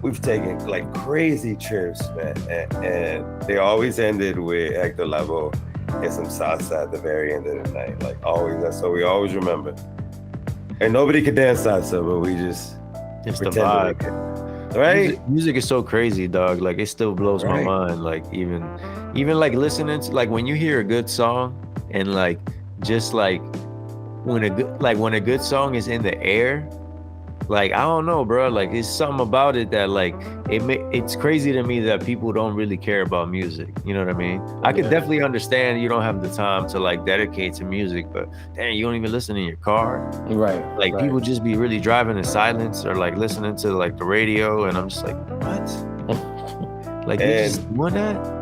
We've taken like crazy trips, man, and they always ended with Hector Lavoe and some salsa at the very end of the night. Like always, that's what we always remember. And nobody could dance salsa, but we just it's the vibe. Right? Music is so crazy, dog. Like it still blows my mind. Like even like listening to, like when you hear a good song and like just like when a good song is in the air, like I don't know, bro. Like it's something about it that like it's crazy to me that people don't really care about music. You know what I mean? I could definitely understand you don't have the time to like dedicate to music, but damn, you don't even listen in your car. Right. Like people just be really driving in silence or like listening to like the radio, and I'm just like, what? Like you just doing that?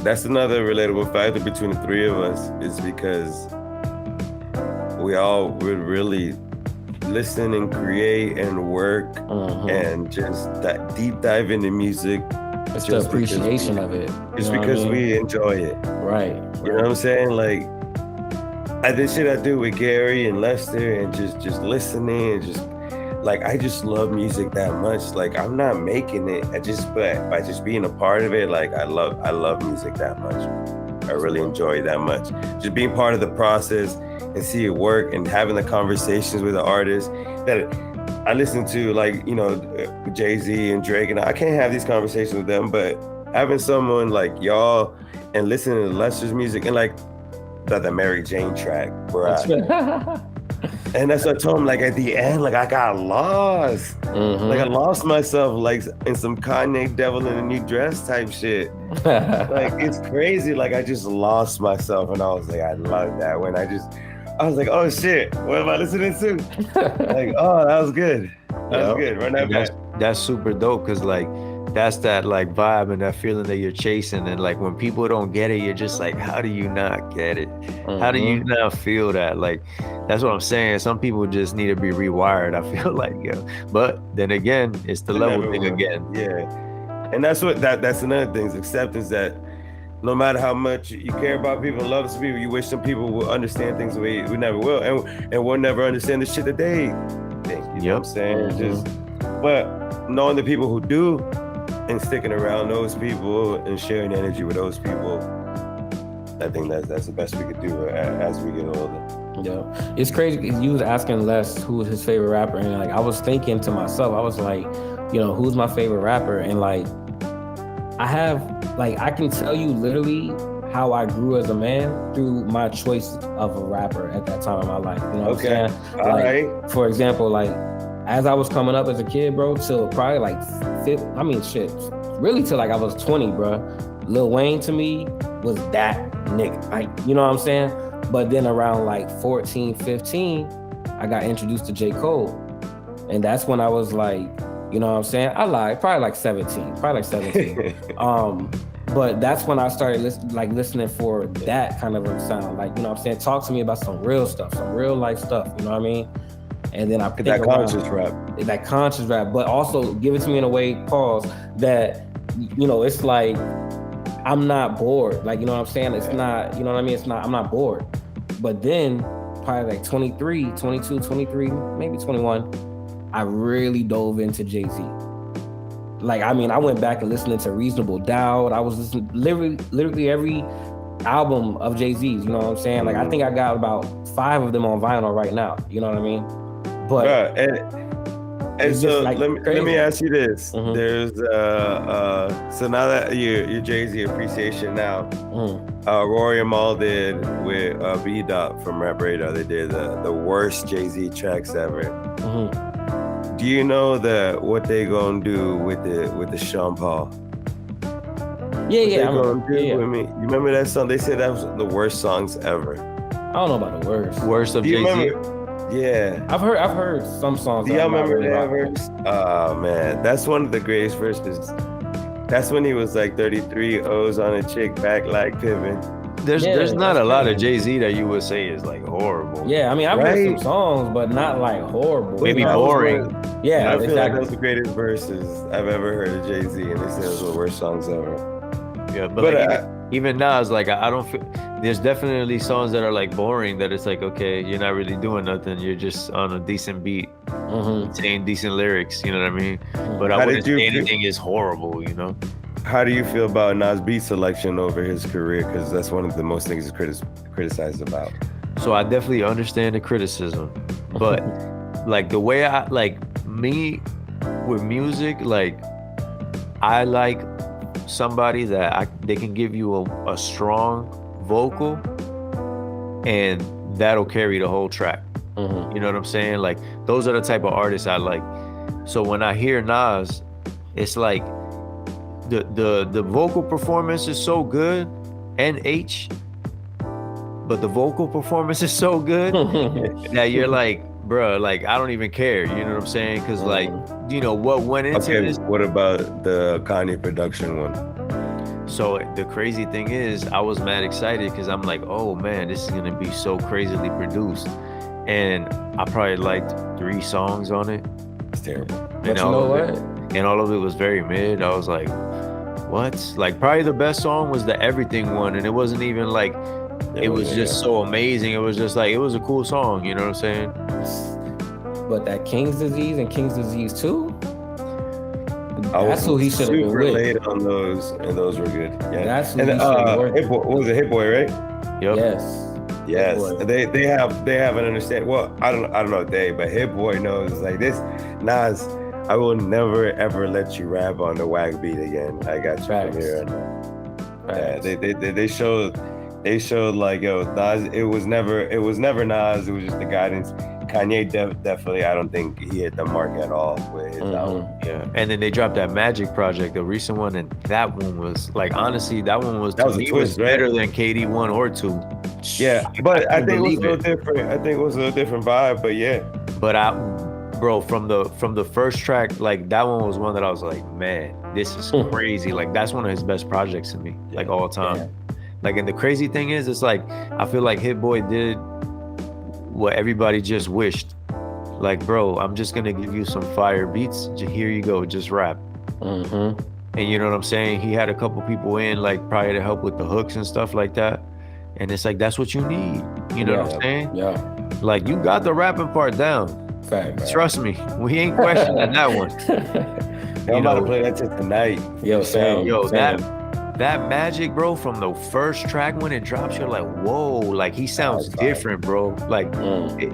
That's another relatable factor between the three of us is because we all would really listen and create and work and just that deep dive into music. It's the appreciation of it. Just because we enjoy it. Right. You know what I'm saying? Like this shit I do with Gary and Lester and just listening and just like I just love music that much. Like I'm not making it. But by just being a part of it, like I love music that much. I really enjoy it that much. Just being part of the process and see it work and having the conversations with the artists that I listen to, like, you know, Jay-Z and Drake, and I can't have these conversations with them, but having someone like y'all and listening to Lester's music and like the Mary Jane track, bro. And that's what I told him, like at the end, like I got lost. Like I lost myself like in some Kanye Devil in a New Dress type shit. Like it's crazy. Like I just lost myself and I was like, I love that when I was like, oh shit, what am I listening to? Like, oh, that was good. That was good. Run that back. That's super dope because like that's that like vibe and that feeling that you're chasing. And like when people don't get it, you're just like, how do you not get it? How do you not feel that? Like that's what I'm saying. Some people just need to be rewired, I feel like, but then again, it's the level thing again. Yeah. And that's another thing is acceptance that no matter how much you care about people and love some people, you wish some people will understand things the way we never will. And we'll never understand the shit that they think. You know what I'm saying? But knowing the people who do and sticking around those people and sharing energy with those people, I think that's the best we could do as we get older. Yeah. It's crazy because you was asking Les who was his favorite rapper, and like I was thinking to myself, I was like, you know, who's my favorite rapper? And like I can tell you literally how I grew as a man through my choice of a rapper at that time in my life. You know what I'm saying? All right. For example, like as I was coming up as a kid, bro, till probably like really till like I was 20, bro. Lil Wayne to me was that nigga. Like, you know what I'm saying? But then around like 14, 15, I got introduced to J. Cole. And that's when I was like, you know what I'm saying? I lied, probably like 17. But that's when I started listening for that kind of a sound. Like, you know what I'm saying? Talk to me about some real stuff, some real life stuff, you know what I mean? And then I picked that conscious rap. That conscious rap, but also give it to me in a way, pause, that, you know, it's like, I'm not bored. Like, you know what I'm saying? It's not, you know what I mean? I'm not bored. But then probably like 23, 22, 23, maybe 21, I really dove into Jay-Z. Like, I mean, I went back and listening to Reasonable Doubt. I was listening literally every album of Jay-Z's, you know what I'm saying? Like, I think I got about 5 of them on vinyl right now, you know what I mean? But and so like let me ask you this. There's so now that your Jay-Z appreciation now, Rory and Mal did with B-Dot from Rap Radar, they did the worst Jay-Z tracks ever. Do you know that what they gonna do with the Sean Paul? Yeah. With me? You remember that song? They said that was the worst songs ever. I don't know about the worst. Worst of Jay-Z? Yeah. I've heard some songs. Do y'all remember that verse? Oh man, that's one of the greatest verses. That's when he was like 33 O's on a chick back like Pippin. There's not a lot of Jay-Z that you would say is like horrible. Yeah, I mean I've heard some songs, but not like horrible. Maybe boring. Yeah, I feel like those are the greatest verses I've ever heard of Jay-Z, and they said those were the worst songs ever. Yeah, but like, even now it's like I don't feel there's definitely songs that are like boring, that it's like, okay, you're not really doing nothing, you're just on a decent beat, saying decent lyrics, you know what I mean? But I wouldn't say anything is horrible, you know? How do you feel about Nas' beat selection over his career? Because that's one of the most things he's criticized about. So I definitely understand the criticism, but like the way I, like me with music, like I like somebody that they can give you a strong vocal and that'll carry the whole track. You know what I'm saying? Like those are the type of artists I like. So when I hear Nas, it's like the vocal performance is so good, and but the vocal performance is so good that you're like, bruh, like I don't even care, you know what I'm saying? Because like, you know what went into this. What about the Kanye production one? So the crazy thing is, I was mad excited because I'm like, oh man, this is gonna be so crazily produced, and I probably liked 3 songs on it. It's terrible. And all of it was very mid. I was like, what? Like probably the best song was the Everything one, and it wasn't even like, it was just so amazing. It was just like, it was a cool song, you know what I'm saying? But that King's Disease and King's Disease 2, that's who he should have been with. Super late on those, and those were good. Yeah. That's who he should have been with. What was it, Hit Boy, right? Yep. Yes. They have an understanding. Well, I don't know but Hit Boy knows, like, this Nas, I will never ever let you rap on the whack beat again. I got you from here. Yeah, they showed like, yo, Nas, it was never Nas, it was just the guidance. Kanye definitely, I don't think he hit the mark at all with his album. Yeah, and then they dropped that Magic project, the recent one, and that one was like, honestly, that one was better than KD 1 or 2. Yeah, but I think it was a little different. I think it was a little different vibe, but yeah. But bro, from the first track, like that one was one that I was like, man, this is crazy. Like that's one of his best projects to me, like all time. Yeah. Like, and the crazy thing is, it's like, I feel like Hit Boy did what everybody just wished. Like, bro, I'm just gonna give you some fire beats. Here you go, just rap. And you know what I'm saying? He had a couple people in, like, probably to help with the hooks and stuff like that. And it's like, that's what you need. You know what I'm saying? Yeah. Like, you got the rapping part down. Fact. Trust me, we ain't questioning that one. I'm about to play that tonight. Sam. That Magic, bro, from the first track when it drops, you're like, whoa, like he sounds different, bro. Like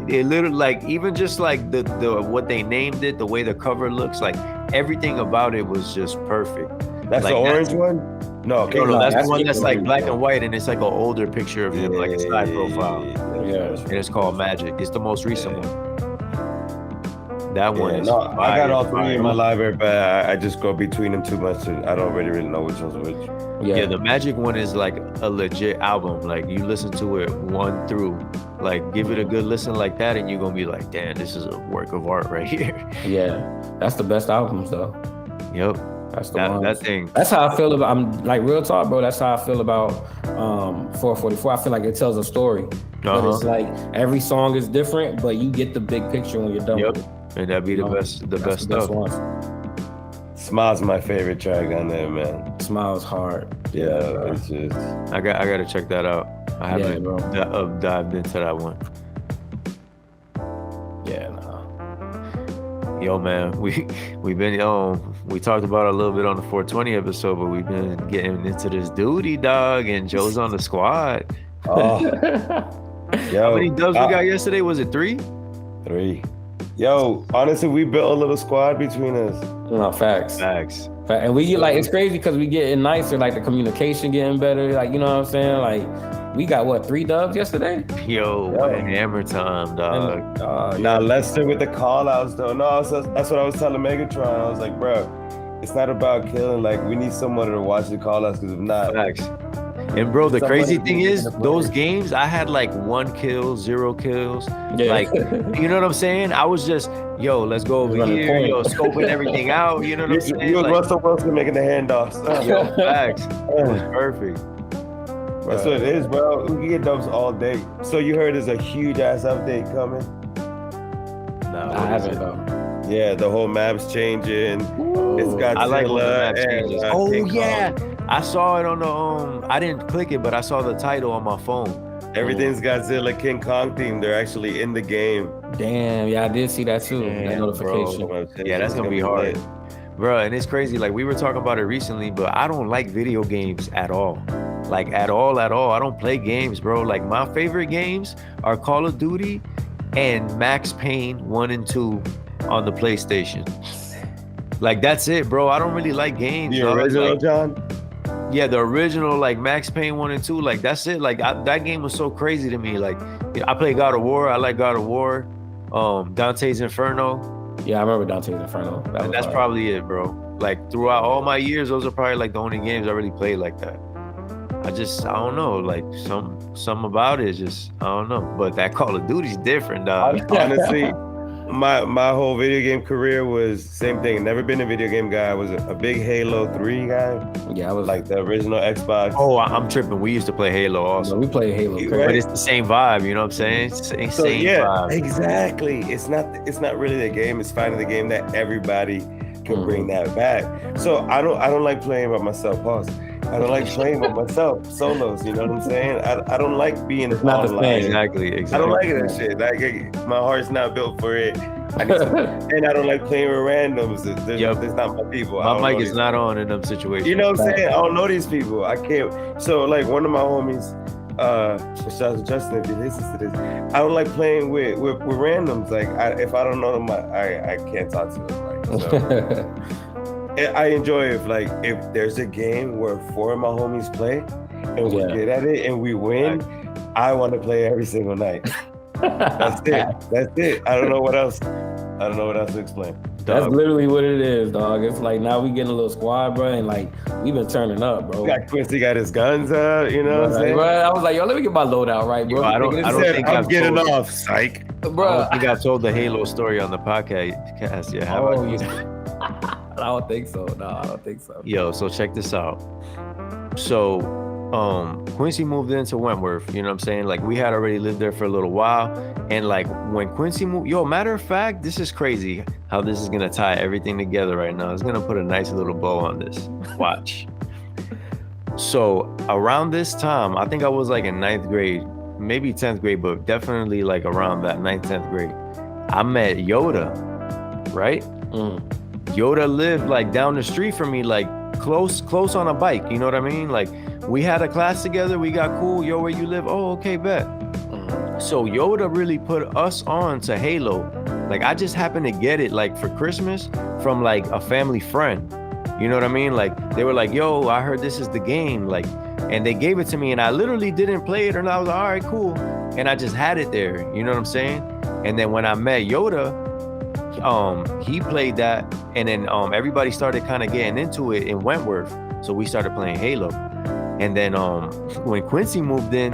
it literally, like even just like the what they named it, the way the cover looks, like everything about it was just perfect. That's like, the orange one? No, that's the one that's like black and white, and it's like an older picture of him, like a side profile. And it's called Magic. It's the most recent one. That one is fire, I got all 3 in my library, but I just go between them too much, and I don't really know which one's which. Yeah, the Magic one is like a legit album. Like you listen to it 1 through, like give it a good listen like that, and you're gonna be like, damn, this is a work of art right here. Yeah, that's the best albums though. Yep. That's that thing. That's how I feel about, I'm like, real talk, bro. That's how I feel about 444. I feel like it tells a story. But it's like every song is different, but you get the big picture when you're done with it. And that'd be the best stuff. Smile's my favorite track on there, man. Smile's hard. Yeah, it's just. I gotta check that out. I haven't dived into that one. Yeah, no. Yo, man, we've been we talked about it a little bit on the 420 episode, but we've been getting into this duty, dog, and Joe's on the squad. Oh, yo, how many dubs we got yesterday? Was it 3? 3. Yo, honestly, we built a little squad between us. No, facts. And we get, like, it's crazy because we getting nicer, like the communication getting better. Like, you know what I'm saying? Like, we got 3 dubs yesterday? Yo. Hammer time, dog. Now Lester with the call outs though. No, that's what I was telling Megatron. I was like, bro, it's not about killing. Like, we need someone to watch the call outs, because if not. Facts. And bro, the crazy thing is, those games, I had like 1 kill, 0 kills. Yeah. Like, you know what I'm saying? I was just, yo, let's go over here, scoping everything out. You know what I'm saying? You was like, Russell Wilson making the handoffs. Yo, facts. It was perfect. That's what it is, bro. We can get dubs all day. So you heard there's a huge ass update coming? No, I haven't though. Yeah, the whole map's changing. It's got I like when the map changes. I saw it on the I didn't click it, but I saw the title on my phone. Everything's Godzilla King Kong themed. They're actually in the game. Damn, yeah, I did see that too. Damn, that notification. Bro. Yeah, that's gonna be hard. Bro, and it's crazy. Like we were talking about it recently, but I don't like video games at all. Like at all. I don't play games, bro. Like my favorite games are Call of Duty and Max Payne 1 and 2 on the PlayStation. Like that's it, bro. I don't really like games. The original, like, John? Yeah, the original, like Max Payne 1 and 2. Like that's it. Like that game was so crazy to me. Like I play God of War. I like God of War. Dante's Inferno. Yeah, I remember Dante's Inferno. That's probably it, bro. Like throughout all my years, those are probably like the only games I really played like that. I don't know, like some about it is just, I don't know. But that Call of Duty's different, dog. Honestly, my whole video game career was same thing. Never been a video game guy. I was a big Halo 3 guy. Yeah, I was like the original Xbox. Oh, I'm tripping. We used to play Halo also. No, we played Halo, right? But it's the same vibe, you know what I'm saying? Same vibe. Exactly. It's not really the game. It's finding the game that everybody can bring that back. So I don't like playing by myself. Pause. I don't like playing by myself, solos. You know what I'm saying? I don't like being online. Exactly. I don't like that shit. Like my heart's not built for it. And I don't like playing with randoms. There's not my people. My mic is not on in them situations. You know what I'm saying? I don't know these people. I can't. So like one of my homies, shout out to Justin if he listens to this. I don't like playing with randoms. Like if I don't know them, I can't talk to them. Like so. I enjoy if there's a game where 4 of my homies play and we're good at it and we win. I want to play every single night. That's it. I don't know what else to explain. That's literally what it is, dog. It's like now we getting a little squad, bro, and like we been turning up, bro. Quincy got his guns out, you know what I'm saying? Bro, I was like, yo, let me get my load out, right, bro. I don't think I'm getting off, psych. Bro, I don't think I've told the Halo story on the podcast yet. Have I? I don't think so. No, I don't think so. Yo, so check this out. So, Quincy moved into Wentworth, you know what I'm saying? Like we had already lived there for a little while. And like when Quincy moved, matter of fact, this is crazy how this is gonna tie everything together right now. It's gonna put a nice little bow on this. Watch. So around this time, I think I was like in 9th grade, maybe 10th grade, but definitely like around that 9th, 10th grade. I met Yoda, right? Yoda lived like down the street from me, like close on a bike. You know what I mean? Like we had a class together. We got cool. Yo, where you live? Oh, okay, bet. So Yoda really put us on to Halo. Like I just happened to get it like for Christmas from like a family friend. You know what I mean? Like they were like, yo, I heard this is the game. Like, and they gave it to me and I literally didn't play it. And I was like, all right, cool. And I just had it there. You know what I'm saying? And then when I met Yoda, he played that, and then everybody started kind of getting into it in Wentworth, so we started playing Halo. And then when Quincy moved in,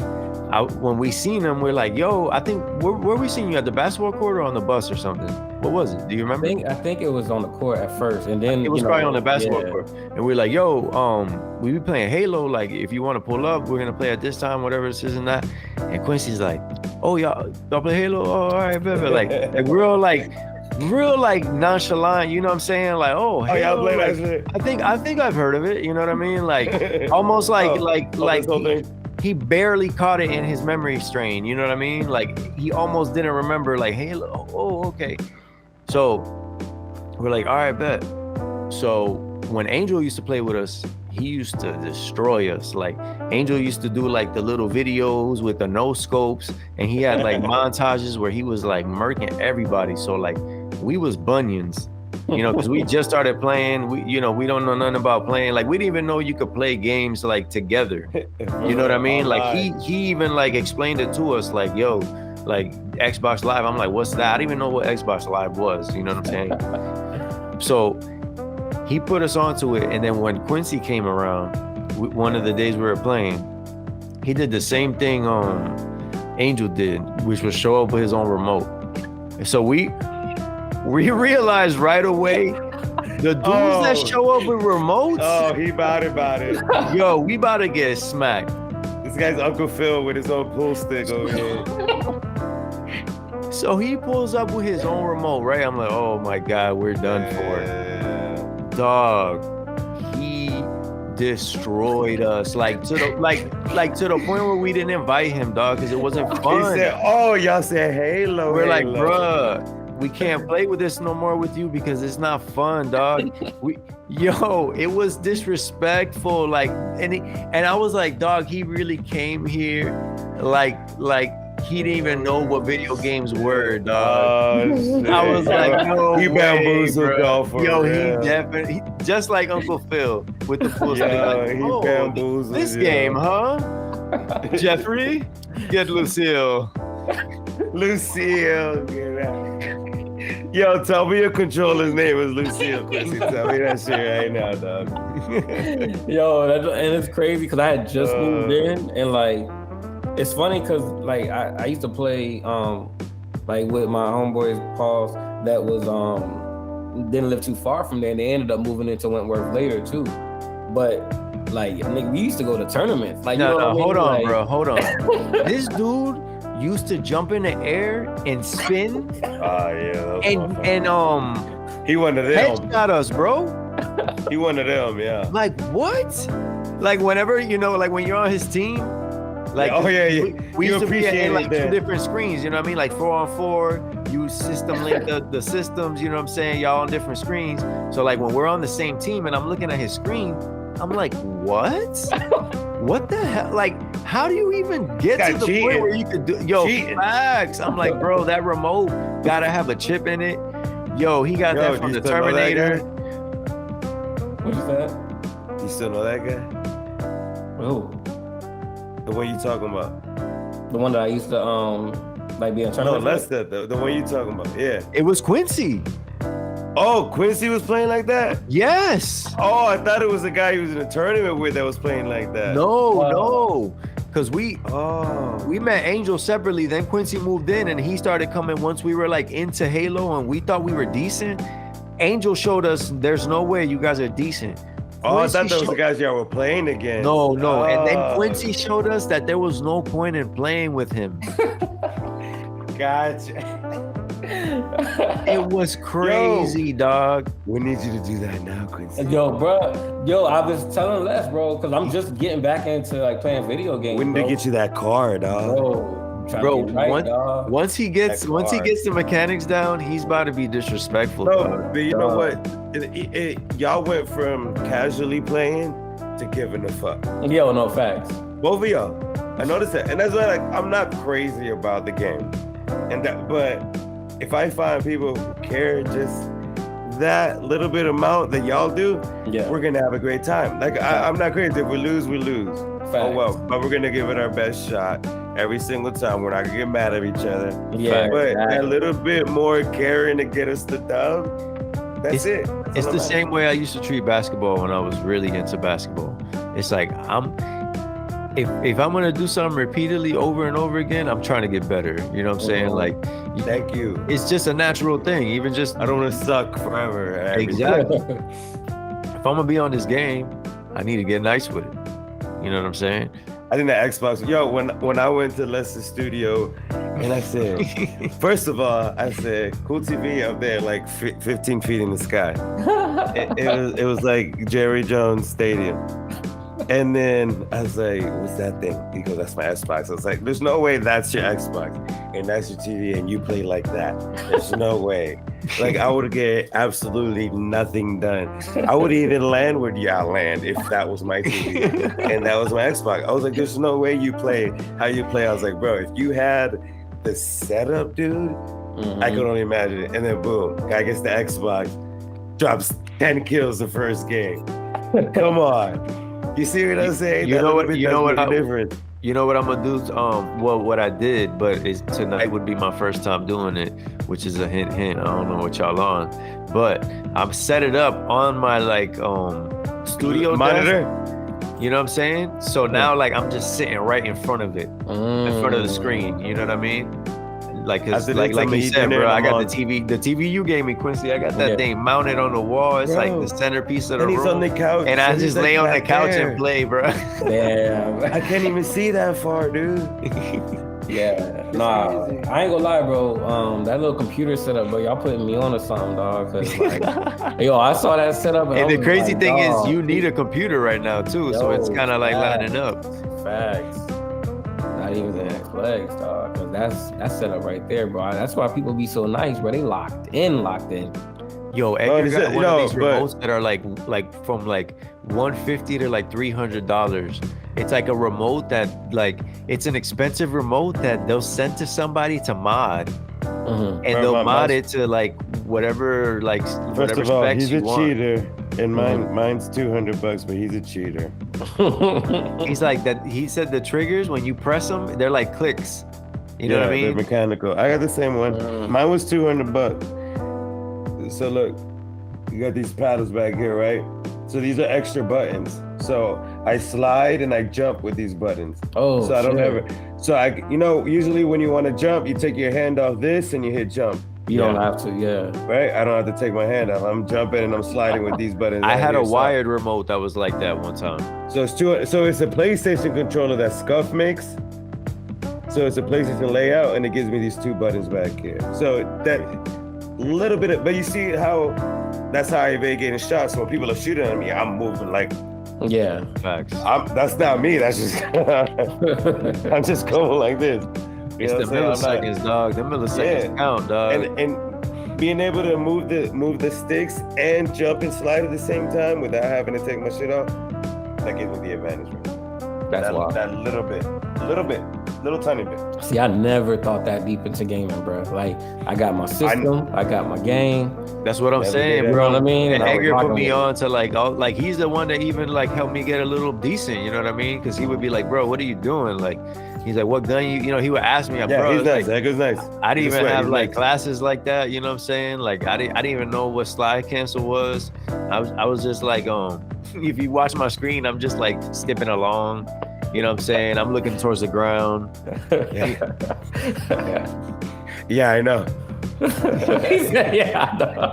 when we seen him, we're like, yo, I think where we seen you, at the basketball court or on the bus or something? What was it? Do you remember? I think it was on the court at first, and then it was probably on the basketball court. And we're like, yo, we be playing Halo. Like, if you want to pull up, we're gonna play at this time, whatever this is and that. And Quincy's like, oh, y'all play Halo? Oh, all right, baby. Like real like nonchalant, you know what I'm saying? Like, oh, y'all play that shit. I think I've heard of it, you know what I mean? Like almost like he barely caught it in his memory strain, you know what I mean? Like he almost didn't remember like Halo. Oh, okay. So we're like, all right, bet. So when Angel used to play with us, he used to destroy us. Like Angel used to do like the little videos with the no scopes, and he had like montages where he was like murking everybody. So like we was bunions, you know, because we just started playing. We don't know nothing about playing. Like we didn't even know you could play games like together. You know what I mean? Like he even like explained it to us. Like, yo, like Xbox Live. I'm like, what's that? I didn't even know what Xbox Live was. You know what I'm saying? So he put us onto it, and then when Quincy came around, one of the days we were playing, he did the same thing Angel did, which was show up with his own remote. And so we realized right away, the dudes that show up with remotes. Oh, he about it. Yo, we about to get smacked. This guy's Uncle Phil with his own pool stick over here. So he pulls up with his own remote, right? I'm like, oh my God, we're done for. Dog, he destroyed us, like to the point where we didn't invite him, dog, because it wasn't fun. He said, "Oh, y'all said Halo." We're like, Halo. bruh, we can't play with this no more with you because it's not fun, dog. It was disrespectful, like, and I was like, dog, he really came here, like he didn't even know what video games were, dog. I was like, no, he bamboozled y'all for real. He definitely, just like Uncle Phil with the full screen. Like, he bamboozled this game, huh? Jeffrey, get Lucille. Lucille, get out. Yo, tell me your controller's name is Lucille, Quincy. Tell me that shit right now, dog. Yo, and it's crazy because I had just moved in, and like, it's funny because like I used to play like with my homeboys Pauls that was didn't live too far from there, and they ended up moving into Wentworth later too. But like, nigga, we used to go to tournaments. Like, hold on, bro, hold on. This dude used to jump in the air and spin. And he one of them. Headshot us, bro. He one of them, yeah. Like what? Like whenever like when you're on his team, like we used to be in like 2 different screens. You know what I mean? Like 4-on-4. You system link the systems. You know what I'm saying? Y'all on different screens. So like when we're on the same team and I'm looking at his screen, I'm like, what? What the hell? Like, how do you even get to the point where you could do facts? I'm like, bro, that remote gotta have a chip in it. Yo, he got that from the Terminator. What you said? You still know that guy? Oh. The one you talking about? The one that I used to like be in tournament. No, that's the one you talking about. Yeah. It was Quincy. Oh, Quincy was playing like that? Yes. Oh, I thought it was the guy he was in a tournament with that was playing like that. No. Because we met Angel separately. Then Quincy moved in and he started coming once we were like into Halo and we thought we were decent. Angel showed us there's no way you guys are decent. Oh, Quincy, I thought that was the guys y'all were playing again. No. And then Quincy showed us that there was no point in playing with him. Gotcha. It was crazy, dog. We need you to do that now, Quincy. Yo, bro. I was telling Les, bro, because I'm just getting back into like playing video games. We need to get you that car, dog. Once he gets the mechanics down, he's about to be disrespectful. But you know what? Y'all went from casually playing to giving a fuck. Yo, no facts. Both of y'all. I noticed that, and that's why I'm not crazy about the game, but if I find people who care just that little bit amount that y'all do, we're gonna have a great time. Like I'm not crazy. If we lose, we lose. Facts. Oh well, but we're gonna give it our best shot every single time. We're not gonna get mad at each other. Yeah, but that little bit more caring to get us the dub. That's it. It's the same way I used to treat basketball when I was really into basketball. It's like if I'm gonna do something repeatedly over and over again, I'm trying to get better. You know what I'm saying? Like, thank you. It's just a natural thing. Even just I don't want to suck forever. Exactly. If I'm gonna be on this game, I need to get nice with it. You know what I'm saying? I think the Xbox. Yo, when I went to Lester's studio, and I said, first of all, I said, cool TV up there, like 15 feet in the sky. It was like Jerry Jones Stadium. And then I was like, what's that thing? He goes, that's my Xbox. I was like, there's no way that's your Xbox and that's your TV and you play like that. There's no way. Like, I would get absolutely nothing done. I would even land where y'all land if that was my TV and that was my Xbox. I was like, there's no way you play how you play. I was like, bro, if you had the setup, dude, I could only imagine it. And then boom, guy gets the Xbox, drops 10 kills the first game. Come on. You see what I'm saying? You know what I'm gonna do? What I did, but tonight would be my first time doing it, which is a hint. I don't know what y'all on, but I've set it up on my studio monitor. Desk, you know what I'm saying? So now I'm just sitting right in front of it, in front of the screen. You know what I mean? Like you said, bro, I got the TV you gave me, Quincy. I got that thing mounted on the wall. It's like the centerpiece of the room. He's on the couch. And I just lay on the couch and play, bro. Damn. I can't even see that far, dude. Yeah, nah, I ain't gonna lie, bro. That little computer setup, bro, y'all putting me on to something, dog. Cause like, yo, I saw that setup, and the crazy thing is, you dude, need a computer right now too, so it's kind of like lining up. Facts. Not even the flex, dog. Cause that's set up right there, bro. That's why people be so nice, bro. They locked in. Yo, Edgar got one of these remotes that are like from like $150 to like $300. It's like a remote that like it's an expensive remote that they'll send to somebody to mod, and they'll mod it to like whatever First of all, he's a cheater, and mine's $200, but he's a cheater. He's like that. He said the triggers when you press them, they're like clicks. You know what I mean? They're mechanical. I got the same one. Mine was $200. So look, you got these paddles back here, right? So these are extra buttons. So I slide and I jump with these buttons. Oh, so I don't ever. So usually when you want to jump, you take your hand off this and you hit jump. You don't have to, Right? I don't have to take my hand off. I'm jumping and I'm sliding with these buttons. I had a wired remote that was like that one time. So it's a PlayStation controller that Scuff makes. So it's a PlayStation layout, and it gives me these two buttons back here. So that little bit of, but you see how that's how I evade getting shot. So when people are shooting at me, I'm moving like. Yeah, facts. That's not me. That's just I'm just going like this. It's the milliseconds, dog. The milliseconds count, dog. And being able to move the sticks and jump and slide at the same time without having to take my shit off, that gives me the advantage, man. That's wild. That little tiny bit. See, I never thought that deep into gaming, bro. Like, I got my system, I got my game. That's what I'm saying, bro. You know what I mean? And Edgar put me on to like he's the one that even like helped me get a little decent. You know what I mean? Because he would be like, bro, what are you doing? Like, he's like, what gun you know? He would ask me, bro. He's nice. Edgar's nice. I didn't even have like classes like that. You know what I'm saying? Like, I didn't even know what slide cancel was. I was just like, if you watch my screen, I'm just like skipping along. You know what I'm saying? I'm looking towards the ground. Yeah, I know. I know.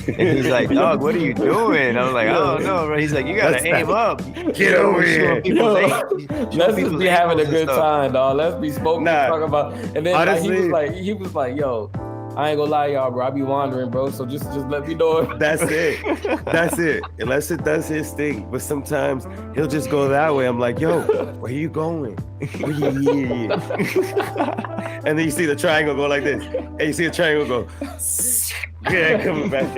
And he's like, dog, what are you doing? I was like, I don't know, bro. He's like, you gotta aim up. Get over here. Let's just be having a good time, dog. Let's be smoking, talking about. And then honestly, he was like, yo, I ain't gonna lie, y'all, bro. I be wandering, bro. So just let me know. That's it. Unless that's his thing. But sometimes he'll just go that way. I'm like, yo, where you going? And then you see the triangle go like this. And you see the triangle go, coming back.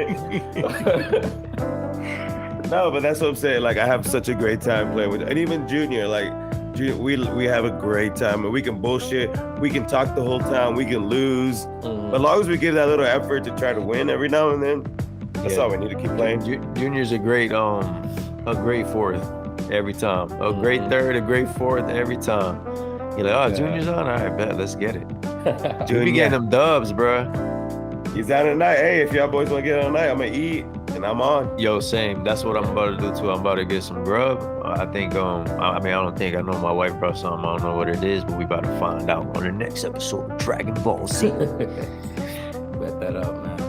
No, but that's what I'm saying. Like, I have such a great time playing with it. And even Junior, like, we have a great time, and we can bullshit. We can talk the whole time. We can lose. As long as we give that little effort to try to win every now and then, that's all we need to keep playing. Junior's a great fourth every time. A great third, a great fourth every time. You're like, oh, Junior's on? All right, bet, let's get it. Junior be getting them dubs, bro. He's out at night. Hey, if y'all boys want to get on tonight, I'm going to eat, and I'm on. Yo, same. That's what I'm about to do, too. I'm about to get some grub. I think, I know my wife brought something. I don't know what it is, but we about to find out on the next episode of Dragon Ball Z. Bet that up, man.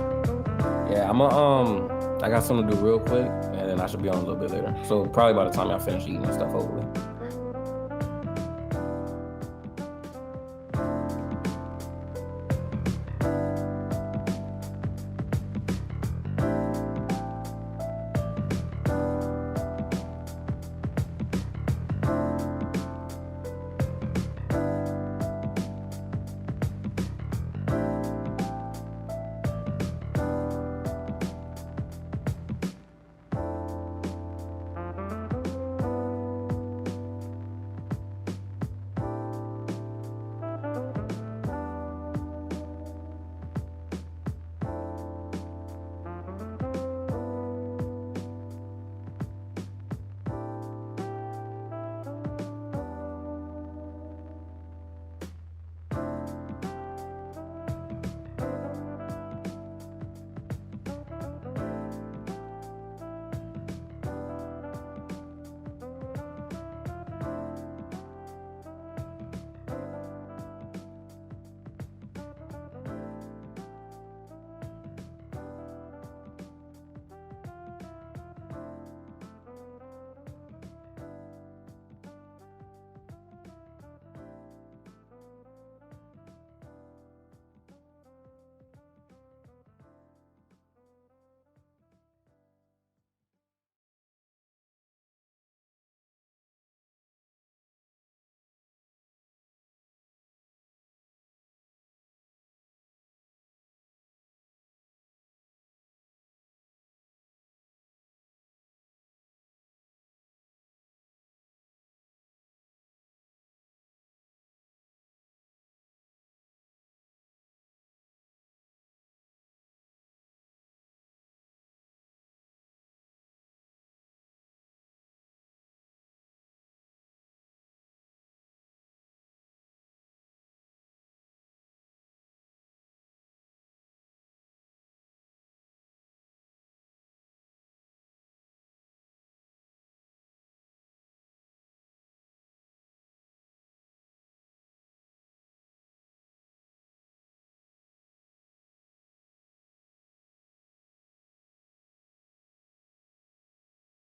Yeah, I got something to do real quick, and then I should be on a little bit later. So probably by the time I finish eating and stuff, hopefully.